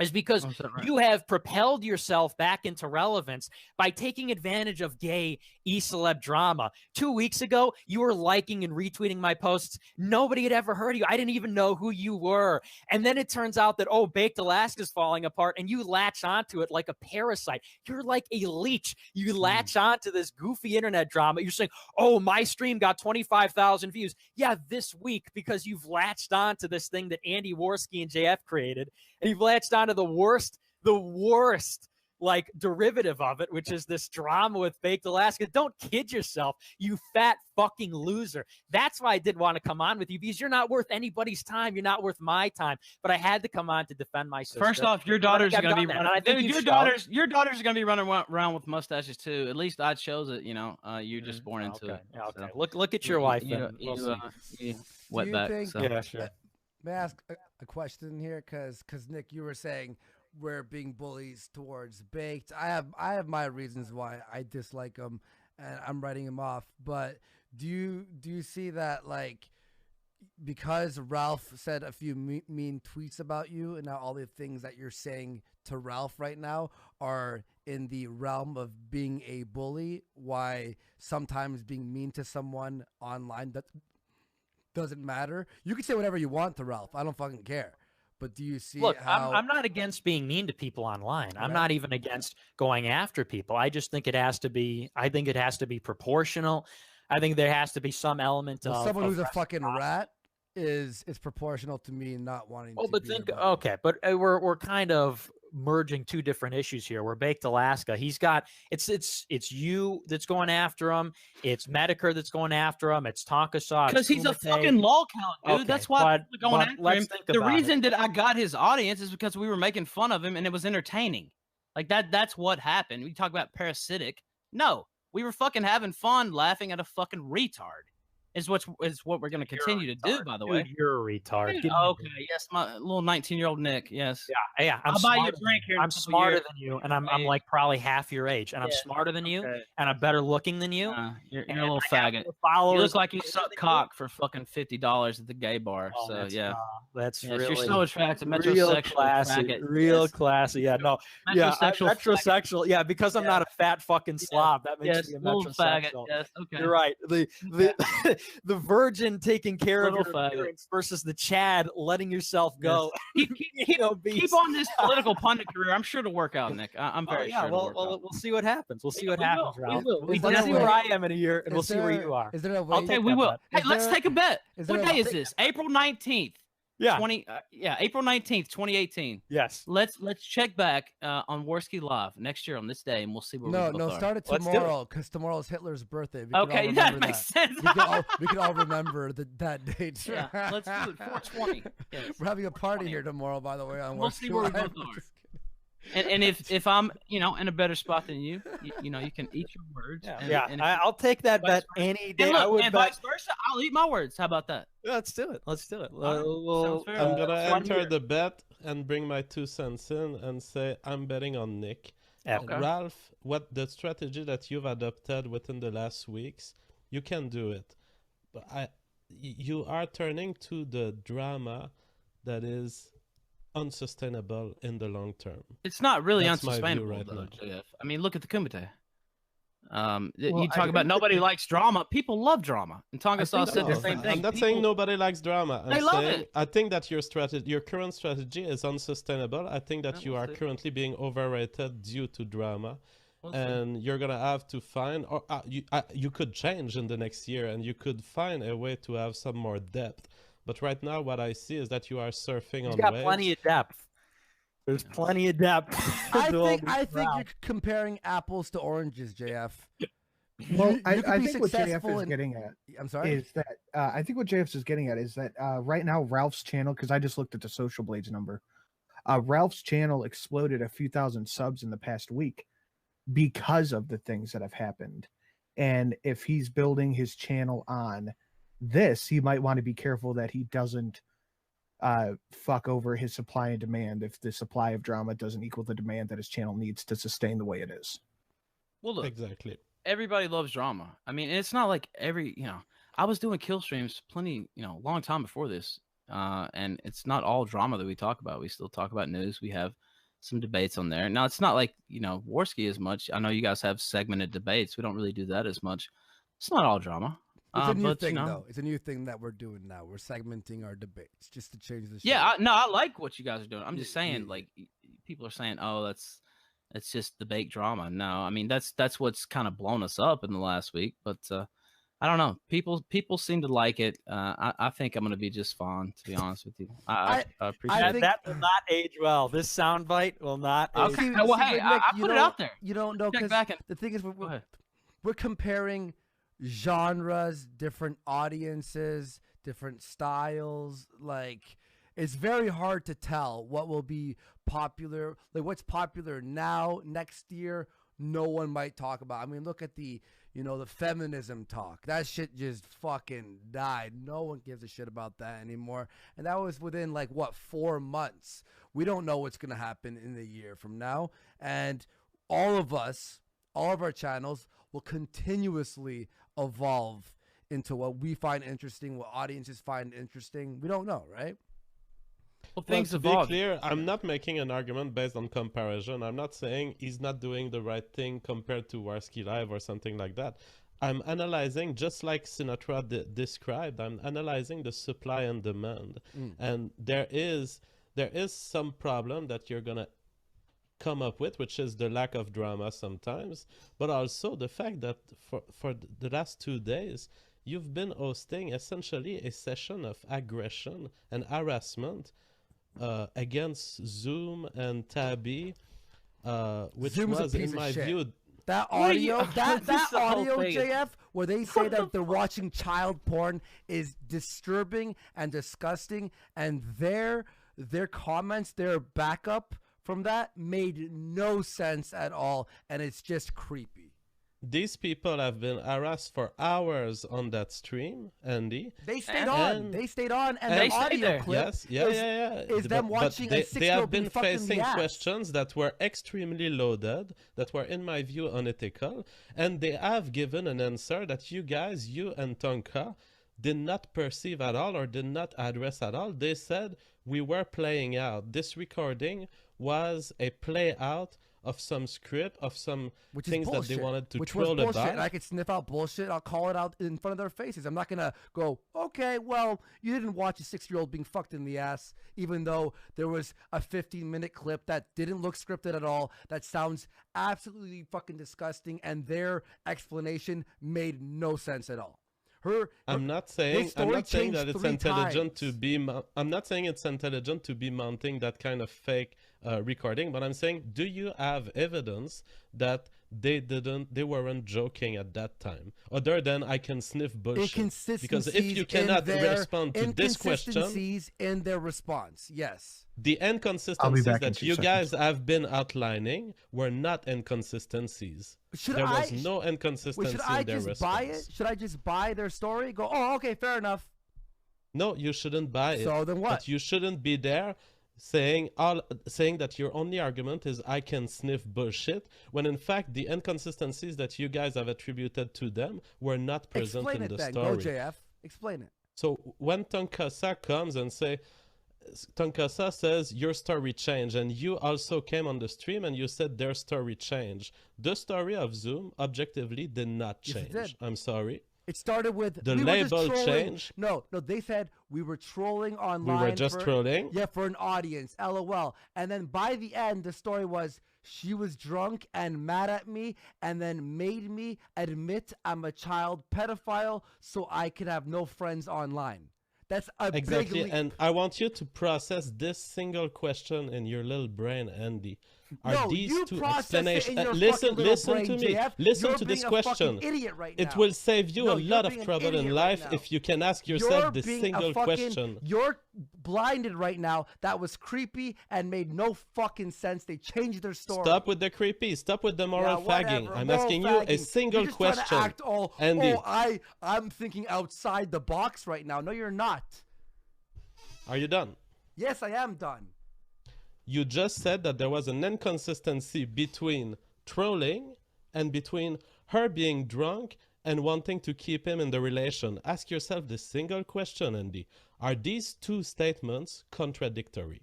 is because Oh, is that right? you have propelled yourself back into relevance by taking advantage of gay e-celeb drama. 2 weeks ago, you were liking and retweeting my posts. Nobody had ever heard of you. I didn't even know who you were. And then it turns out that, Baked Alaska's falling apart, and you latch onto it like a parasite. You're like a leech. You latch onto this goofy internet drama. You're saying, my stream got 25,000 views. Yeah, this week, because you've latched onto this thing that Andy Warski and JF created, and you've latched onto the worst, like derivative of it, which is this drama with Baked Alaska. Don't kid yourself, you fat fucking loser. That's why I didn't want to come on with you, because you're not worth anybody's time. You're not worth my time. But I had to come on to defend my sister. First off, your And I daughters think are I've going to be done that, and I think dude, you your daughters are going to be running around with mustaches too. At least I chose it. You know, you're just born into Okay. it. Okay. So. Look at your wife. You, and we'll see. you Do wet you back. think- So. Yeah, sure. May I ask a question here? Because Nick, you were saying we're being bullies towards Baked. I have my reasons why I dislike him, and I'm writing him off. But do you see that, like, because Ralph said a few mean tweets about you, and now all the things that you're saying to Ralph right now are in the realm of being a bully. Why sometimes being mean to someone online that doesn't matter. You can say whatever you want to Ralph. I don't fucking care. But do you see Look, how I'm not against being mean to people online. I'm Right. not even against going after people. I just think it has to be. I think it has to be proportional. I think there has to be some element well, of someone who's a reciprocity. fucking rat is proportional to me not wanting Well, to but be think about it. okay, but we're kind of merging two different issues here. We're Baked Alaska. He's got it's you that's going after him. It's Medicare that's going after him. It's Tonkasaw. Because he's a Kumite. fucking lol count, dude. Okay, That's why but- people are going but after let's him. think The about reason that I got his audience is because we were making fun of him and it was entertaining. Like that's what happened. We talk about parasitic. No, we were fucking having fun laughing at a fucking retard. Is what we're going to continue to do, by the way. Dude, you're a retard. Dude, Give me a okay, yes, my little 19-year-old Nick. Yes. Yeah, I'm I'll buy you a smarter than drink here in a I'm couple smarter years. than you, and I'm Age. like probably half your age, and I'm Yeah, smarter than you, okay. and I'm better looking than you. You're and a little I have faggot. more You followers look like you than suck you. cock for fucking $50 at the gay bar. Oh, So that's, yeah, that's yes, really you're so attractive. real Metrosexual classy, faggot. real Yes. classy. Yeah, no, yeah, Metrosexual faggot. metrosexual. Yeah, because I'm not a fat fucking slob. That makes Yes, me a little faggot. metrosexual. Yes, okay. You're right. The virgin taking care of Little your faggot. appearance versus the Chad letting yourself go. Keep on this political pundit career. I'm sure to work out, Nick. I'm very sure. We'll see what happens. We'll see what We happens, will, Ralph. we will. Is there Let's a see way- where I am in a year, and Is we'll see where there- you are. Is there a way? I'll take Okay, we that will. bet. Hey, Is let's there- take a bet. is What there a- day is this? April 19th. Yeah. April 19th, 2018. Yes. Let's check back on WarskiLive next year on this day, and we'll see where we both are. Start it Let's do it. tomorrow because tomorrow's Hitler's birthday. We can all Okay, remember that makes sense. We can all remember that date. Yeah, let's do it. 420. Yes. We're having a party here tomorrow, by the way. On We'll see where we WarskiLive. both are. And if I'm in a better spot than you, you can eat your words. And I'll take that bet any day. and I look, would and bet. vice versa, I'll eat my words. How about that? Let's do it. Let's do it. Sounds fair. I'm gonna one enter year. the bet and bring my 2 cents in and say I'm betting on Nick. Yeah. And Ralph, what the strategy that you've adopted within the last weeks, you can do it. But you are turning to the drama that is unsustainable in the long term. It's not really That's my view unsustainable, right though, now. JF. I mean, look at the Kumite. Well, You I talk think about nobody likes drama. People love drama. And Tonga Saw said the No, same thing. I'm not saying People- nobody likes drama. I'm They love saying it. I think that your current strategy is unsustainable. I think that Yeah, you we'll are see. currently being overrated due to drama. We'll see. And you're gonna have to find, or you could change in the next year, and you could find a way to have some more depth. But right now, what I see is that you are surfing He's on got waves. plenty of depth. There's plenty of depth. I to all think these you're rounds. comparing apples to oranges, JF. Well, You I could be think what JF successful is in- getting at I'm sorry. is that I think what JF is getting at is that right now Ralph's channel, because I just looked at the Social Blades number, Ralph's channel exploded a few thousand subs in the past week because of the things that have happened. And if he's building his channel on this, he might want to be careful that he doesn't fuck over his supply and demand if the supply of drama doesn't equal the demand that his channel needs to sustain the way it is. Well, look, Exactly. everybody loves drama. I mean, it's not like I was doing kill streams plenty, long time before this. And it's not all drama that we talk about. We still talk about news. We have some debates on there. Now, it's not like, Warski as much. I know you guys have segmented debates. We don't really do that as much. It's not all drama. It's a new but, thing, though. It's a new thing that we're doing now. We're segmenting our debates just to change the show. Yeah, I like what you guys are doing. I'm just saying, yeah. like, people are saying, "Oh, it's just the baked drama." No, I mean that's what's kind of blown us up in the last week. But I don't know. People seem to like it. I think I'm gonna be just fine, to be honest with you. I appreciate I it. think- That will not age well. This soundbite will not age. Okay. See- Well, see, hey, but I Nick, you put it don't- out there. You don't know Check because back and the thing is go ahead. we're comparing genres, different audiences, different styles. Like it's very hard to tell what will be popular. Like what's popular now, next year, no one might talk about. I mean, look at the the feminism talk. That shit just fucking died. No one gives a shit about that anymore. And that was within 4 months. We don't know what's gonna happen in a year from now. And all of us, all of our channels will continuously evolve into what we find interesting, what audiences find interesting. We don't know, right? Well, Well, things to be evolve. clear, I'm not making an argument based on comparison. I'm not saying he's not doing the right thing compared to WarskiLive or something like that. I'm analyzing, just like Sinatra described, I'm analyzing the supply and demand. And there is some problem that you're going to come up with, which is the lack of drama sometimes, but also the fact that for the last 2 days, you've been hosting essentially a session of aggression and harassment against Zoom and Tabby, which Zoom's a was, piece in of my shit. view, That What do you- audio, This that is the whole audio, thing. JF, where they say that they're watching child porn is disturbing and disgusting, and their comments, their backup from that made no sense at all, and it's just creepy. these people have been harassed for hours on that stream, Andy. They stayed And- on. They stayed on, and They the stayed audio there. clip Yes, yeah, is, yeah. is them But watching a they 6-year-old have been being fucked in the facing ass. questions that were extremely loaded, that were, in my view, unethical, and they have given an answer that you guys, you and Tonka, did not perceive at all or did not address at all. They said we were playing out. This recording was a play out of some script, of some Which is things that bullshit. they wanted to Which was troll bullshit. about. And I could sniff out bullshit. I'll call it out in front of their faces. I'm not gonna go, okay, well, you didn't watch a 6-year-old being fucked in the ass, even though there was a 15-minute clip that didn't look scripted at all. That sounds absolutely fucking disgusting, and their explanation made no sense at all. I'm not saying story that changed it's 3 intelligent to times. be. I'm not saying it's intelligent to be mounting that kind of fake recording, but I'm saying, do you have evidence that they weren't joking at that time, other than I can sniff bullshit? Because if you cannot respond to this question, inconsistencies in their response, yes. the inconsistencies back in that 2 you seconds. guys have been outlining were not inconsistencies. There was no inconsistency Should I in their just buy it? response. Should I just buy their story? Go, oh, okay, fair enough. No, you shouldn't buy it. So then what? But you shouldn't be there saying that your only argument is I can sniff bullshit, when in fact the inconsistencies that you guys have attributed to them were not present Explain in it the then. story. Go, JF. Explain it. So when Tonkasa comes and Tonkasa says your story changed, and you also came on the stream and you said their story changed. The story of Zoom objectively did not Yes, it change. did. I'm sorry. It started with The we were just label trolling. changed. No, they said we were trolling We online. were just trolling. Yeah, for an audience. LOL. And then by the end, the story was she was drunk and mad at me, and then made me admit I'm a child pedophile so I could have no friends online. That's a Exactly, big leap. and I want you to process this single question in your little brain, Andy. Are No, these you two process it in explanations? your Listen, fucking little listen brain, to me. JF. Listen You're to this being a fucking question. idiot right It now. will save you No, a you're lot of being an trouble in idiot right life now. if you can ask yourself You're this being single a fucking, question. You're blinded right now. That was creepy and made no fucking sense. They changed their story. Stop with the creepy. Stop with the moral fagging. whatever, I'm moral asking you a fagging. single You're just trying to question. act all, Andy, I'm thinking outside the box right now. No, you're not. are you done? Yes, I am done. You just said that there was an inconsistency between trolling and between her being drunk and wanting to keep him in the relation. Ask yourself this single question, Andy. Are these two statements contradictory?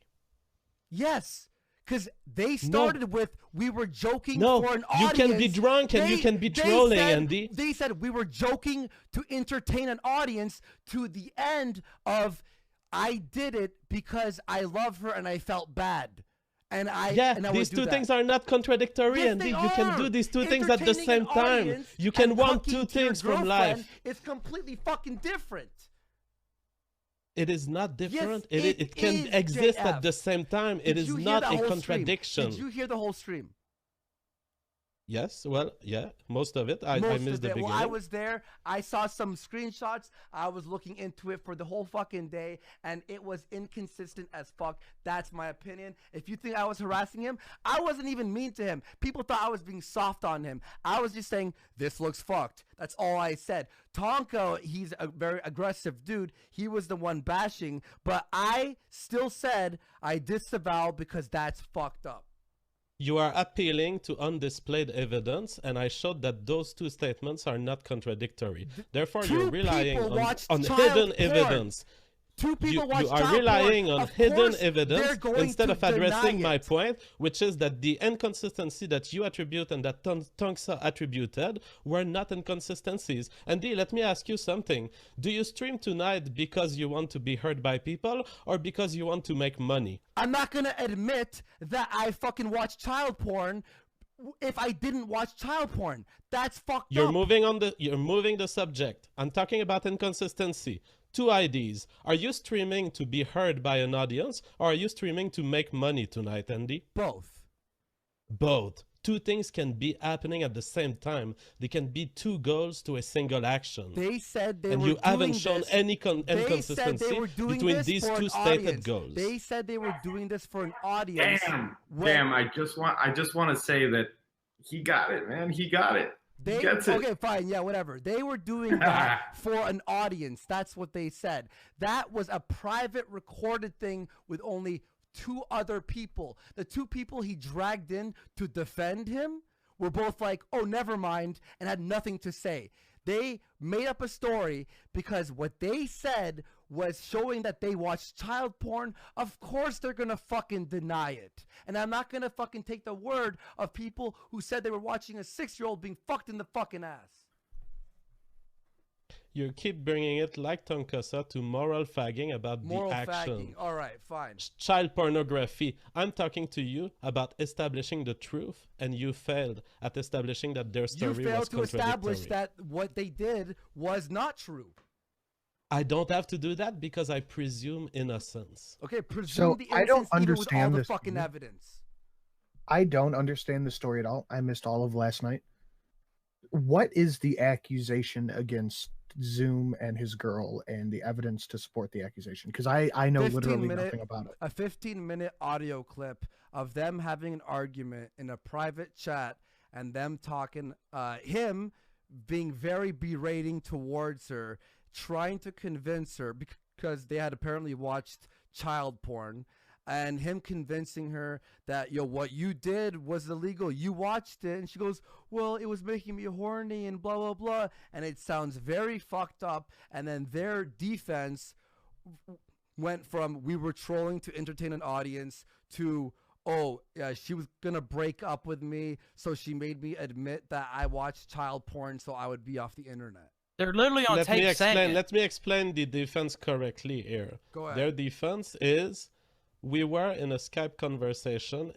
Yes. Because they started with, we were joking No, for an you audience. can be drunk and you can be they trolling, said- Andy. They said we were joking to entertain an audience, to the end of, I did it because I love her and I felt bad. And I and I would these do two that. things are not contradictory, Yes, Andy. they You can are. do these two things at the Entertaining same an time. audience You can and want talking two to your things from girlfriend life. It's completely fucking different. It is not different. Yes, it can is, exist JF. at the same time. It Did is you hear not the a whole contradiction. Stream? Did you hear the whole stream? Yes, well, yeah, most of it. I Most missed of the it. beginning. Well, I was there. I saw some screenshots. I was looking into it for the whole fucking day, and it was inconsistent as fuck. That's my opinion. If you think I was harassing him, I wasn't even mean to him. People thought I was being soft on him. I was just saying, this looks fucked. That's all I said. Tonka, he's a very aggressive dude. He was the one bashing, but I still said I disavow because that's fucked up. You are appealing to undisplayed evidence, and I showed that those two statements are not contradictory. Therefore, you're relying on hidden evidence. Two people watch you are child relying porn. on Of hidden course evidence they're going instead to of addressing deny my it. point, which is that the inconsistency that you attribute and that Tongsa attributed were not inconsistencies. Andy, let me ask you something. Do you stream tonight because you want to be heard by people or because you want to make money? I'm not going to admit that I fucking watch child porn if I didn't watch child porn. That's fucked You're up. You're moving the subject. I'm talking about inconsistency. Two IDs. Are you streaming to be heard by an audience or are you streaming to make money tonight, Andy? Both. Both. Two things can be happening at the same time. They can be two goals to a single action. They said they and were you haven't doing shown this. any They said inconsistency they were doing between this these for two an stated audience. goals. They said they were doing this for an audience. Damn! I just want to say that he got it, man. He got it. He gets it. Okay, fine, yeah, whatever. They were doing that for an audience. That's what they said. That was a private recorded thing with only two other people. The two people he dragged in to defend him were both like, oh, never mind, and had nothing to say. They made up a story because what they said was showing that they watched child porn. Of course they're going to fucking deny it. And I'm not going to fucking take the word of people who said they were watching a 6-year-old being fucked in the fucking ass. You keep bringing it like Tonkasa to moral fagging about Moral the action. fagging. All right, fine. Child pornography. I'm talking to you about establishing the truth, and you failed at establishing that their story You failed was to establish contradictory. that what they did was not true. I don't have to do that because I presume innocence. Okay, presume So, the I don't innocence even with all understand the this fucking either. evidence. I don't understand the story at all. I missed all of last night. What is the accusation against Zoom and his girl and the evidence to support the accusation? Because I know literally nothing about it. A 15-minute audio clip of them having an argument in a private chat and them talking, him being very berating towards her, trying to convince her because they had apparently watched child porn, and him convincing her that, yo, what you did was illegal. You watched it. And she goes, well, it was making me horny and blah, blah, blah. And it sounds very fucked up. And then their defense went from we were trolling to entertain an audience to, oh, yeah, she was going to break up with me. So she made me admit that I watched child porn so I would be off the internet. They're literally on tape saying it. Let me explain the defense correctly here. Go ahead. Their defense is we were in a Skype conversation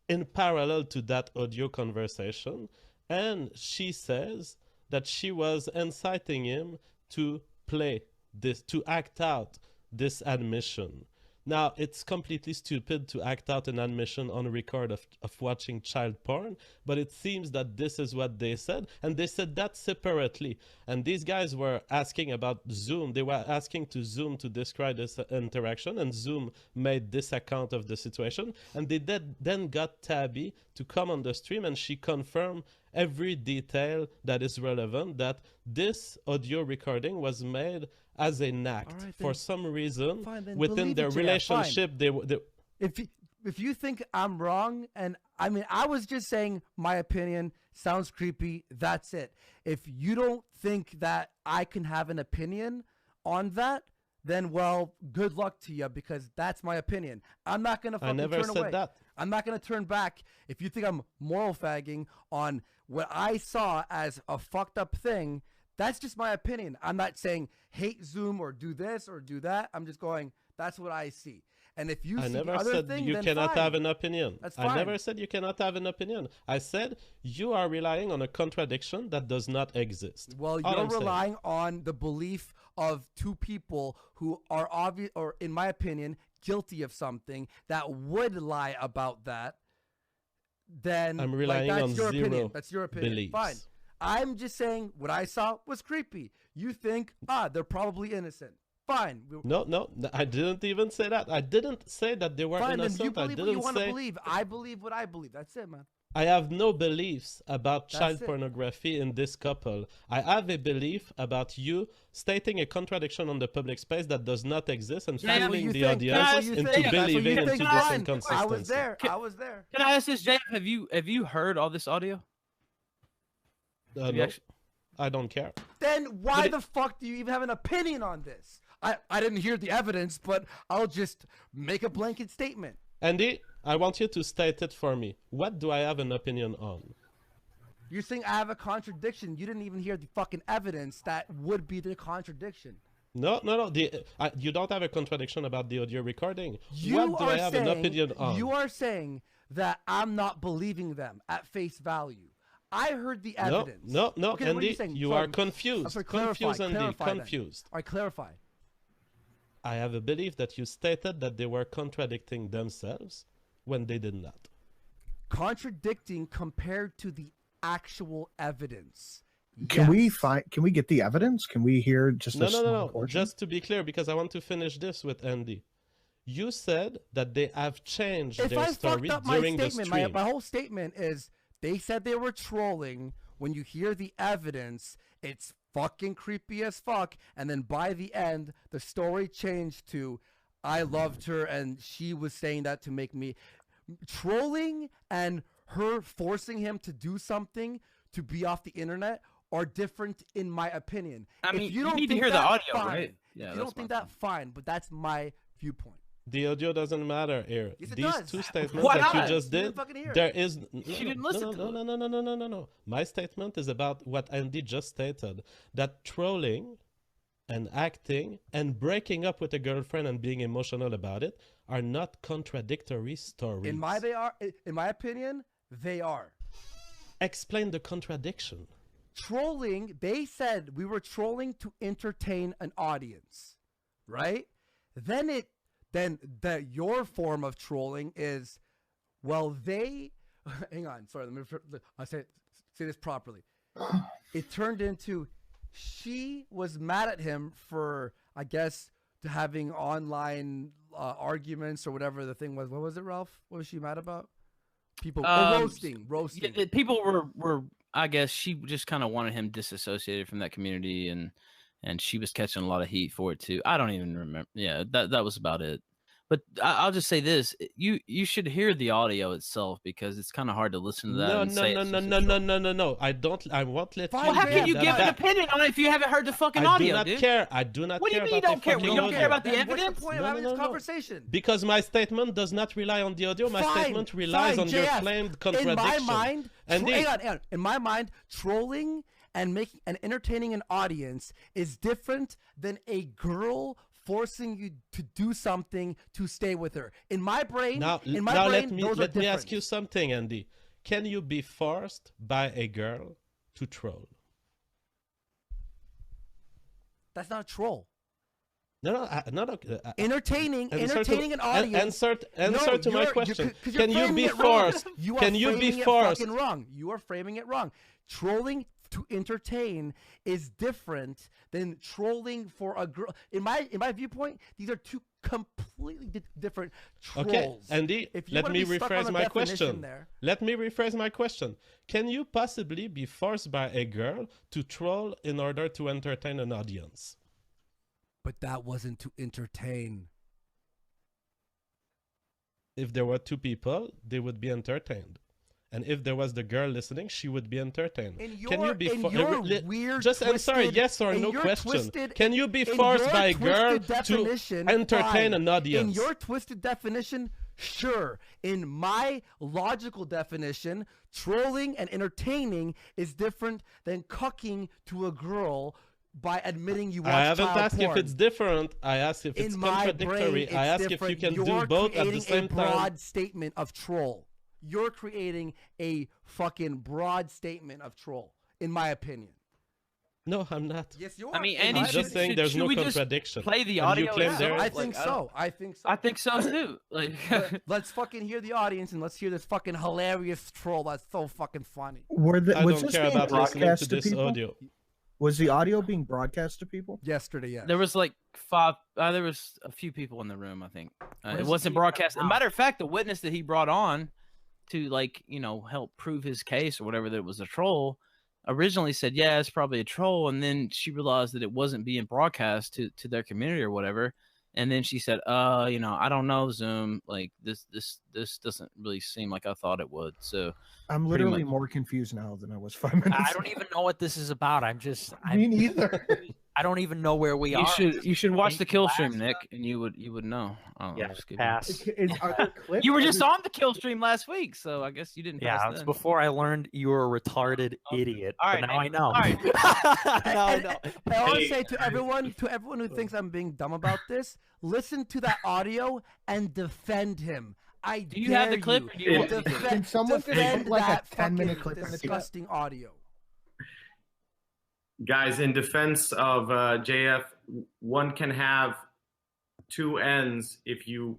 in parallel to that audio conversation, and she says that she was inciting him to play this, to act out this admission. Now, it's completely stupid to act out an admission on record of watching child porn, but it seems that this is what they said, and they said that separately. And these guys were asking about Zoom. They were asking to Zoom to describe this interaction, and Zoom made this account of the situation. And they then got Tabby to come on the stream, and she confirmed every detail that is relevant, that this audio recording was made as an act. All right, for then, some reason fine, within their relationship. They If you think I'm wrong, and I mean, I was just saying my opinion sounds creepy. That's it. If you don't think that I can have an opinion on that, then well, good luck to you, because that's my opinion. I'm not gonna fucking never turn said away. that. I'm not gonna turn back. If you think I'm moral fagging on what I saw as a fucked up thing, that's just my opinion. I'm not saying hate Zoom or do this or do that. I'm just going, that's what I see. And if you I see never the other said thing, you then cannot fine. have an opinion. That's I fine. never said you cannot have an opinion. I said you are relying on a contradiction that does not exist. Well, All you're I'm saying. relying on the belief of two people who are obvious, or in my opinion, guilty of something that would lie about that. Then I'm relying that's on your zero opinion. That's your opinion. beliefs. Fine. I'm just saying what I saw was creepy. You think, they're probably innocent. Fine. No, I didn't even say that. I didn't say that they were Fine, then innocent. you believe I what you didn't want to say. believe. I believe what I believe. That's it, man. I have no beliefs about That's child it. pornography in this couple. I have a belief about you stating a contradiction on the public space that does not exist and That's what fooling you the think. That's audience what you into think. That's what you believing think. into this Fine. inconsistency. I was there. I was there. Can I ask this, Jay? Have you heard all this audio? Have you No, actually- I don't care. Then why But the fuck do you even have an opinion on this? I didn't hear the evidence, but I'll just make a blanket statement. Andy, I want you to state it for me. What do I have an opinion on? You're saying I have a contradiction. You didn't even hear the fucking evidence that would be the contradiction. No. You don't have a contradiction about the audio recording. You What do are I have saying, an opinion on? You are saying that I'm not believing them at face value. I heard the evidence. No, Okay, what are Andy, saying? you Sorry. are confused. I'm sorry, clarify, Confused, Andy, clarify then. confused. All right, clarify. I have a belief that you stated that they were contradicting themselves when they did not. Contradicting compared to the actual evidence. Can we Yes. Can we get the evidence? Can we hear just a No. small portion? Just to be clear, because I want to finish this with Andy. You said that they have changed If their I story fucked up my during the statement, stream. my whole statement is they said they were trolling. When you hear the evidence, it's fucking creepy as fuck. And then by the end, the story changed to I loved her and she was saying that to make me trolling and her forcing him to do something to be off the internet are different in my opinion. I mean, If you don't need to think hear the that, audio, fine. right? If Yeah, you that's don't think my that, fine, but that's my viewpoint. The audio doesn't matter here. Yes, it These does. two statements Why that you not? just You did, didn't fucking hear it. there is She didn't listen to it. no. My statement is about what Andy just stated, that trolling and acting and breaking up with a girlfriend and being emotional about it are not contradictory stories. In my opinion, they are. Explain the contradiction. Trolling, they said we were trolling to entertain an audience, right? Then your form of trolling is, well, they hang on, sorry, I say this properly. It turned into she was mad at him for, I guess, to having online arguments or whatever the thing was. What was it, Ralph? What was she mad about? People roasting. Yeah, people were. I guess she just kind of wanted him disassociated from that community, and she was catching a lot of heat for it too. I don't even remember. Yeah, that was about it. But I'll just say this: you should hear the audio itself because it's kind of hard to listen to that. No. I won't let Fine, you. Well, how Yeah, can you that give an back. opinion on it if you haven't heard the fucking I audio, do not dude? care. I do not What do care you mean you about don't care? the You don't fucking care about audio. the Then what's evidence? the point of No, having no, this no. conversation? Because my statement does not rely on the audio. My Fine, statement relies fine, on your JF. claimed contradiction. In my mind, Andy, hang on. In my mind, trolling and making and entertaining an audience is different than a girl forcing you to do something to stay with her. In my brain, now those are let me different. ask you something, Andy. Can you be forced by a girl to troll? That's not a troll. No. Entertaining Answer an audience. Answer to my you're- question. 'cause you're Can you framing be it wrong. forced? You are Can you be framing it forced? fucking wrong. You are framing it wrong. Trolling to entertain is different than trolling for a girl. In my viewpoint, these are two completely different trolls. Okay, Andy, If you let wanna me be stuck on rephrase a my definition question. there- Let me rephrase my question. Can you possibly be forced by a girl to troll in order to entertain an audience? But that wasn't to entertain. If there were two people, they would be entertained. And if there was the girl listening, she would be entertained. Can you be weird just answer twisted, yes or in no your question? twisted- Can you be in forced your by a girl twisted to definition, entertain fine. an audience? In your twisted definition, sure. In my logical definition, trolling and entertaining is different than cucking to a girl by admitting you watch I haven't child asked porn. if it's different. I asked if it's In my contradictory. brain, I it's asked if you different. can You're do both at the creating same a time. broad statement of troll. You're creating a fucking broad statement of troll, in my opinion. No, I'm not. Yes, you are. I mean, in Andy, my I'm just saying opinion. there's should no we just contradiction. play the And you audio claim itself? there I is. think Like, so. I think so. I think so too. Like, Let's fucking hear the audience and let's hear this fucking hilarious troll. That's so fucking funny. I was don't this care being about listening to broadcast to this people? audio. Was the audio being broadcast to people? Yesterday, yes. there was like five. There was a few people in the room. I think it Where's wasn't the- broadcast. As a matter of fact, the witness that he brought on to like, help prove his case or whatever, that it was a troll, originally said, yeah, it's probably a troll. And then she realized that it wasn't being broadcast to their community or whatever. And then she said, I don't know, Zoom, like this doesn't really seem like I thought it would. So I'm literally more confused now than I was 5 minutes I don't ago. even know what this is about. Me neither. I don't even know where we are. You should watch the kill stream, Nick, and you would know. Yeah, pass. Are there clips? You were just on the kill stream last week, so I guess you didn't. Yeah, pass it's then. before I learned you were a retarded idiot. All right, but now I know. all right. Now I know. I want to say to everyone who thinks I'm being dumb about this, listen to that audio and defend him. Do you have the clip? Or do you want Can someone just put like a 10-minute clip in the chat? disgusting audio? Guys, in defense of JF, one can have two ends if you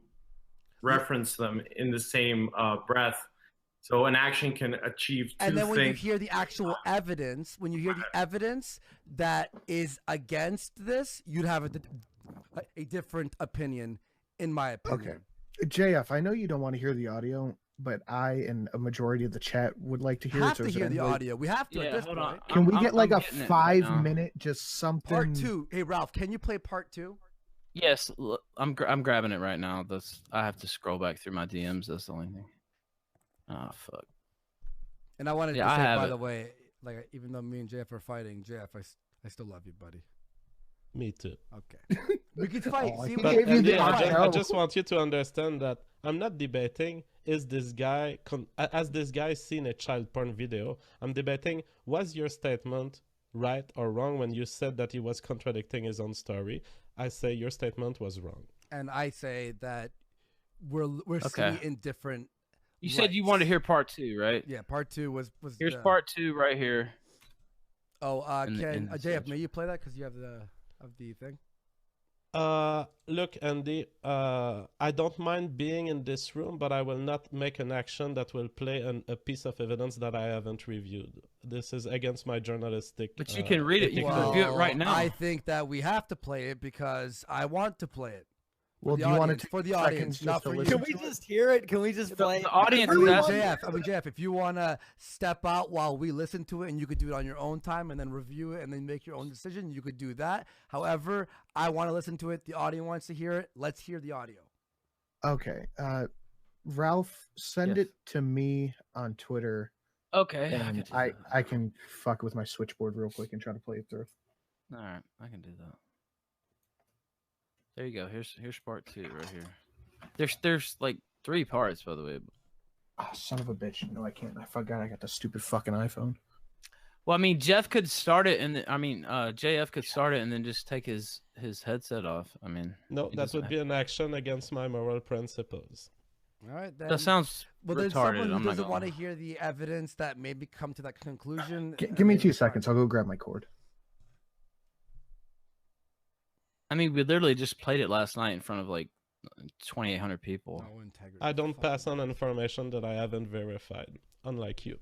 reference them in the same breath. So an action can achieve two And then when you things. hear the actual evidence, that is against this, you'd have a different opinion, in my opinion. Okay. JF, I know you don't want to hear the audio, but I and a majority of the chat would like to hear Have it. So to is hear there the any way- audio. We have to at this hold point. on. Can we get like a getting it right now. 5-minute just something? Part 2. Hey Ralph, can you play part 2? Yes, look, I'm grabbing it right now. I have to scroll back through my DMs. That's the only thing. Oh fuck. And I wanted Yeah, to I say, have by it. the way, like even though me and JF are fighting, JF, I still love you, buddy. Me too. Okay. We could fight. Oh, See, he we But gave you can the Andy, I audio. just want you to understand that I'm not debating is this guy has this guy seen a child porn video. I'm debating, was your statement right or wrong when you said that he was contradicting his own story? I say your statement was wrong. And I say that we're Okay. seeing in different. You said you rights. wanted to hear part 2, right? Yeah, part 2 was. Here's the- part 2 right here. Oh, in the JF, search. may you play that because you have the thing? Look, Andy, I don't mind being in this room, but I will not make an action that will play a piece of evidence that I haven't reviewed. This is against my journalistic. But you can read it. You can review it right now. I think that we have to play it because I want to play it. Well, the do you want audience, to for the seconds audience, just not to for you. listen Can we to it? just hear it? Can we just play? The audience I is mean, asking. Jeff, if you want to step out while we listen to it and you could do it on your own time and then review it and then make your own decision, you could do that. However, I want to listen to it. The audience wants to hear it. Let's hear the audio. Okay. Ralph, send Yes. it to me on Twitter, Okay. and I can fuck with my switchboard real quick and try to play it through. All right, I can do that. There you go. Here's part 2 right here. There's like 3 parts, by the way. Ah, son of a bitch. No, I can't. I forgot I got the stupid fucking iPhone. Well, I mean, Jeff could start it, and JF could start it, and then just take his headset off. I mean, No, it that doesn't would be an action against my moral principles. All right, then. That sounds Well, there's retarded. someone who I'm not doesn't gonna want to lie. hear the evidence that maybe come to that conclusion. Give me 2 seconds. I'll go grab my cord. I mean, we literally just played it last night in front of like 2,800 people. No integrity. I don't pass on information that I haven't verified, unlike you.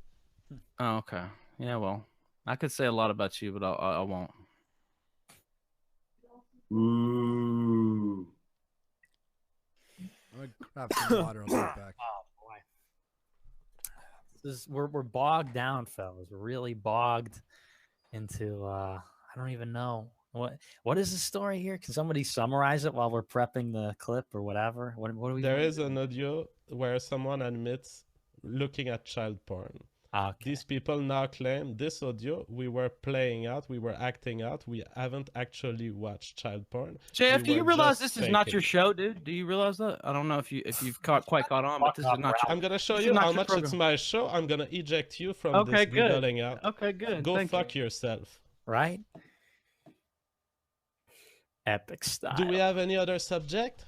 Oh, okay. Yeah, well, I could say a lot about you, but I won't. Ooh. I'm gonna grab some water. I'll be right back. Oh boy. We're bogged down, fellas. We're really bogged into I don't even know. What is the story here? Can somebody summarize it while we're prepping the clip or whatever? What are we There doing? is an audio where someone admits looking at child porn. Okay. These people now claim this audio we were playing out, we were acting out, we haven't actually watched child porn. JF, We do you were realize just this is not your faking. show, dude? Do you realize that? I don't know if you've quite caught on, but this is not your. I'm gonna show This is you not how your much it's program. my show. I'm gonna eject you from Okay, this good. Googling out. Okay, good. Go Thank fuck you. yourself. Right? Epic style. Do we have any other subject?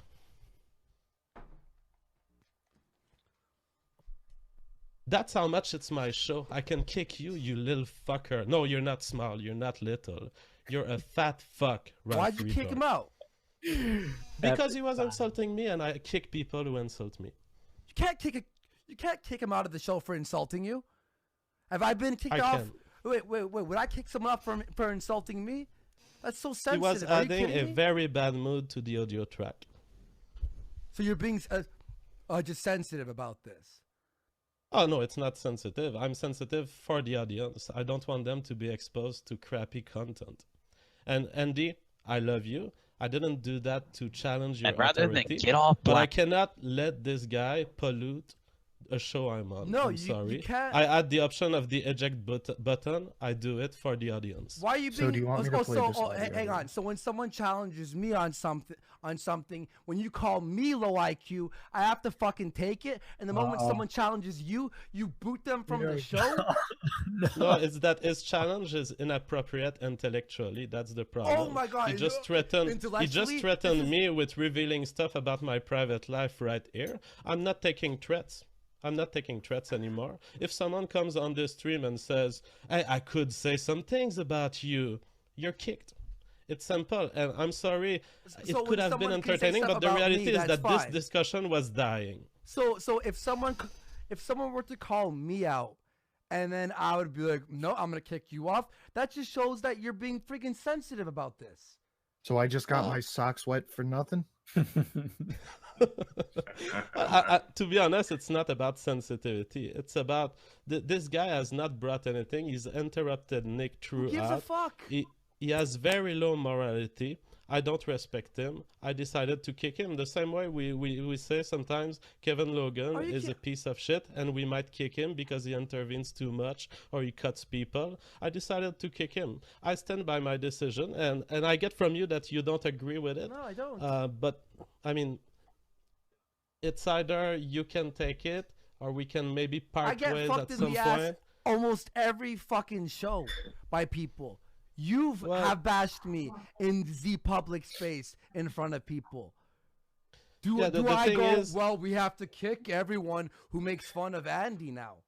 That's how much it's my show. I can kick you, you little fucker. No, you're not small. You're not little. You're a fat fuck. Ralph Why'd you kick Rebar. him out? Because he was insulting me, and I kick people who insult me. You can't kick him out of the show for insulting you. Have I been kicked I off? can. Wait. Would I kick someone off for insulting me? That's so He sensitive. was Are you adding kidding a me? very bad mood to the audio track. So you're being just sensitive about this. Oh no, it's not sensitive. I'm sensitive for the audience. I don't want them to be exposed to crappy content. And Andy, I love you. I didn't do that to challenge your And rather than authority, get all but I black, cannot let this guy pollute a show I'm on. No, I'm you sorry. can't. I add the option of the eject button. I do it for the audience. Why are you So being? do you want me to play this audio? Hang on. So when someone challenges me on something, when you call me low IQ, I have to fucking take it. And the moment someone challenges you, you boot them from the show. No, it's that his challenge is inappropriate intellectually. That's the problem. Oh my God, He just threatened. He just intellectually, threatened me with revealing stuff about my private life right here. I'm not taking threats. I'm not taking threats anymore. If someone comes on this stream and says, "Hey, I could say some things about you," you're kicked. It's simple, and I'm sorry. It So could when have been someone can say entertaining, stuff but the about reality me, is that's that this fine. discussion was dying. So if someone were to call me out, and then I would be like, no, I'm gonna kick you off. That just shows that you're being freaking sensitive about this. So I just got my socks wet for nothing. To be honest, it's not about sensitivity. It's about this guy has not brought anything. He's interrupted Nick Who gives a throughout. fuck? He has very low morality. I don't respect him. I decided to kick him the same way we say sometimes Kevin Logan is a piece of shit and we might kick him because he intervenes too much or he cuts people. I decided to kick him. I stand by my decision and I get from you that you don't agree with it. No, I don't. But I mean, it's either you can take it or we can maybe I part get ways fucked at in some the ass point. almost every fucking show by people. Have bashed me in the public space in front of people. Do I go, well, we have to kick everyone who makes fun of Andy now?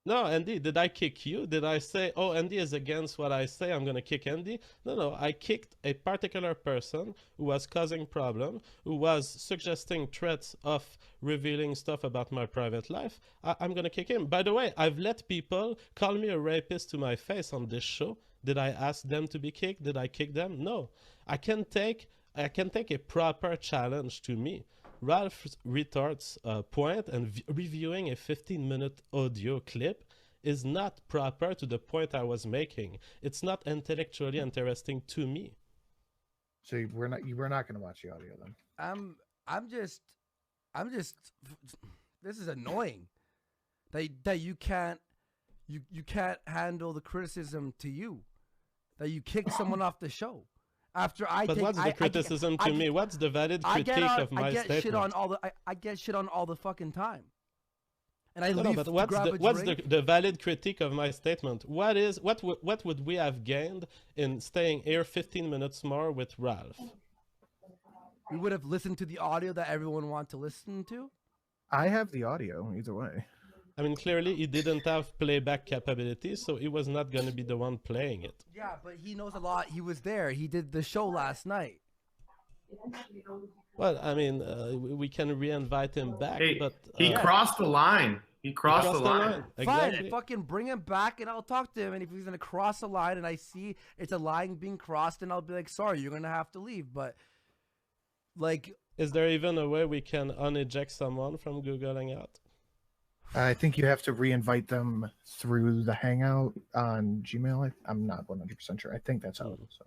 No, Andy, did I kick you? Did I say, oh, Andy is against what I say, I'm going to kick Andy? No, I kicked a particular person who was causing problem, who was suggesting threats of revealing stuff about my private life. I'm going to kick him. By the way, I've let people call me a rapist to my face on this show. Did I ask them to be kicked? Did I kick them? No. I can take a proper challenge to me. Ralph retorts point and reviewing a 15-minute audio clip is not proper to the point I was making. It's not intellectually interesting to me. So we're not going to watch the audio then. I'm just this is annoying. That you can't handle the criticism to you. That you kicked someone off the show. After but what's the criticism to me? What's the valid critique of my statement? I get shit on all the fucking time. And I no, leave but what's the valid critique of my statement? What would we have gained in staying here 15 minutes more with Ralph? We would have listened to the audio that everyone wants to listen to. I have the audio either way. I mean, clearly he didn't have playback capabilities, so he was not going to be the one playing it. Yeah, but he knows a lot. He was there. He did the show last night. Well, I mean, we can re-invite him back, but... he crossed the line. He crossed the line. Exactly. Fine, fucking bring him back and I'll talk to him. And if he's going to cross a line and I see it's a line being crossed, then I'll be like, sorry, you're going to have to leave. But, like... Is there even a way we can uneject someone from Google Hangout? I think you have to re-invite them through the Hangout on Gmail. I'm not 100% sure. I think that's how it is. So.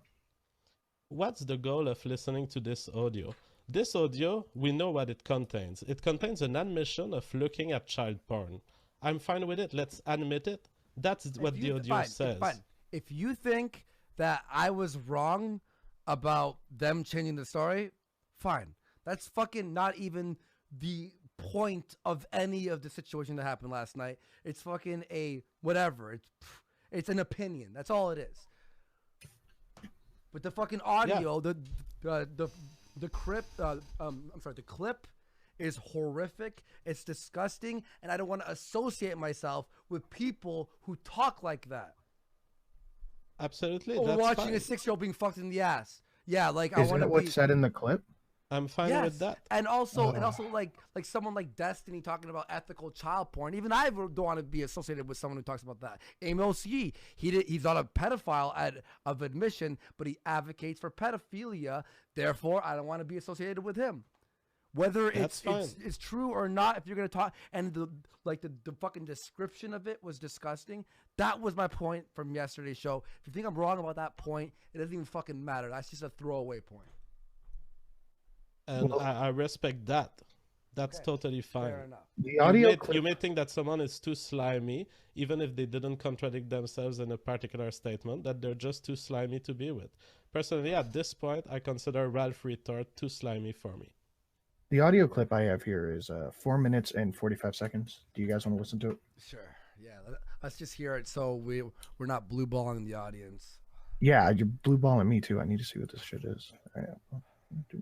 What's the goal of listening to this audio? This audio, we know what it contains. It contains an admission of looking at child porn. I'm fine with it. Let's admit it. That's what the audio says. Fine. If you think that I was wrong about them changing the story, fine. That's fucking not even the point of any of the situation that happened last night. It's fucking a whatever. It's an opinion. That's all it is. But the fucking audio, the clip is horrific. It's disgusting, and I don't want to associate myself with people who talk like that. Absolutely. Or that's watching fine. a 6-year-old being fucked in the ass. Yeah, like Isn't I want to. What's said in the clip? I'm fine with that. And also like someone like Destiny talking about ethical child porn. Even I don't want to be associated with someone who talks about that. Amos Yee, he's not a pedophile of admission, but he advocates for pedophilia. Therefore, I don't want to be associated with him. Whether That's it's true or not, if you're gonna talk, and the fucking description of it was disgusting. That was my point from yesterday's show. If you think I'm wrong about that point, it doesn't even fucking matter. That's just a throwaway point. And I respect that. That's Okay, totally fine. Fair enough. The audio You may think that someone is too slimy, even if they didn't contradict themselves in a particular statement, that they're just too slimy to be with. Personally, at this point, I consider Ralph Retort too slimy for me. The audio clip I have here is 4 minutes and 45 seconds. Do you guys want to listen to it? Sure. Yeah. Let's just hear it, so we're not blue balling the audience. Yeah, you're blue balling me too. I need to see what this shit is. All right.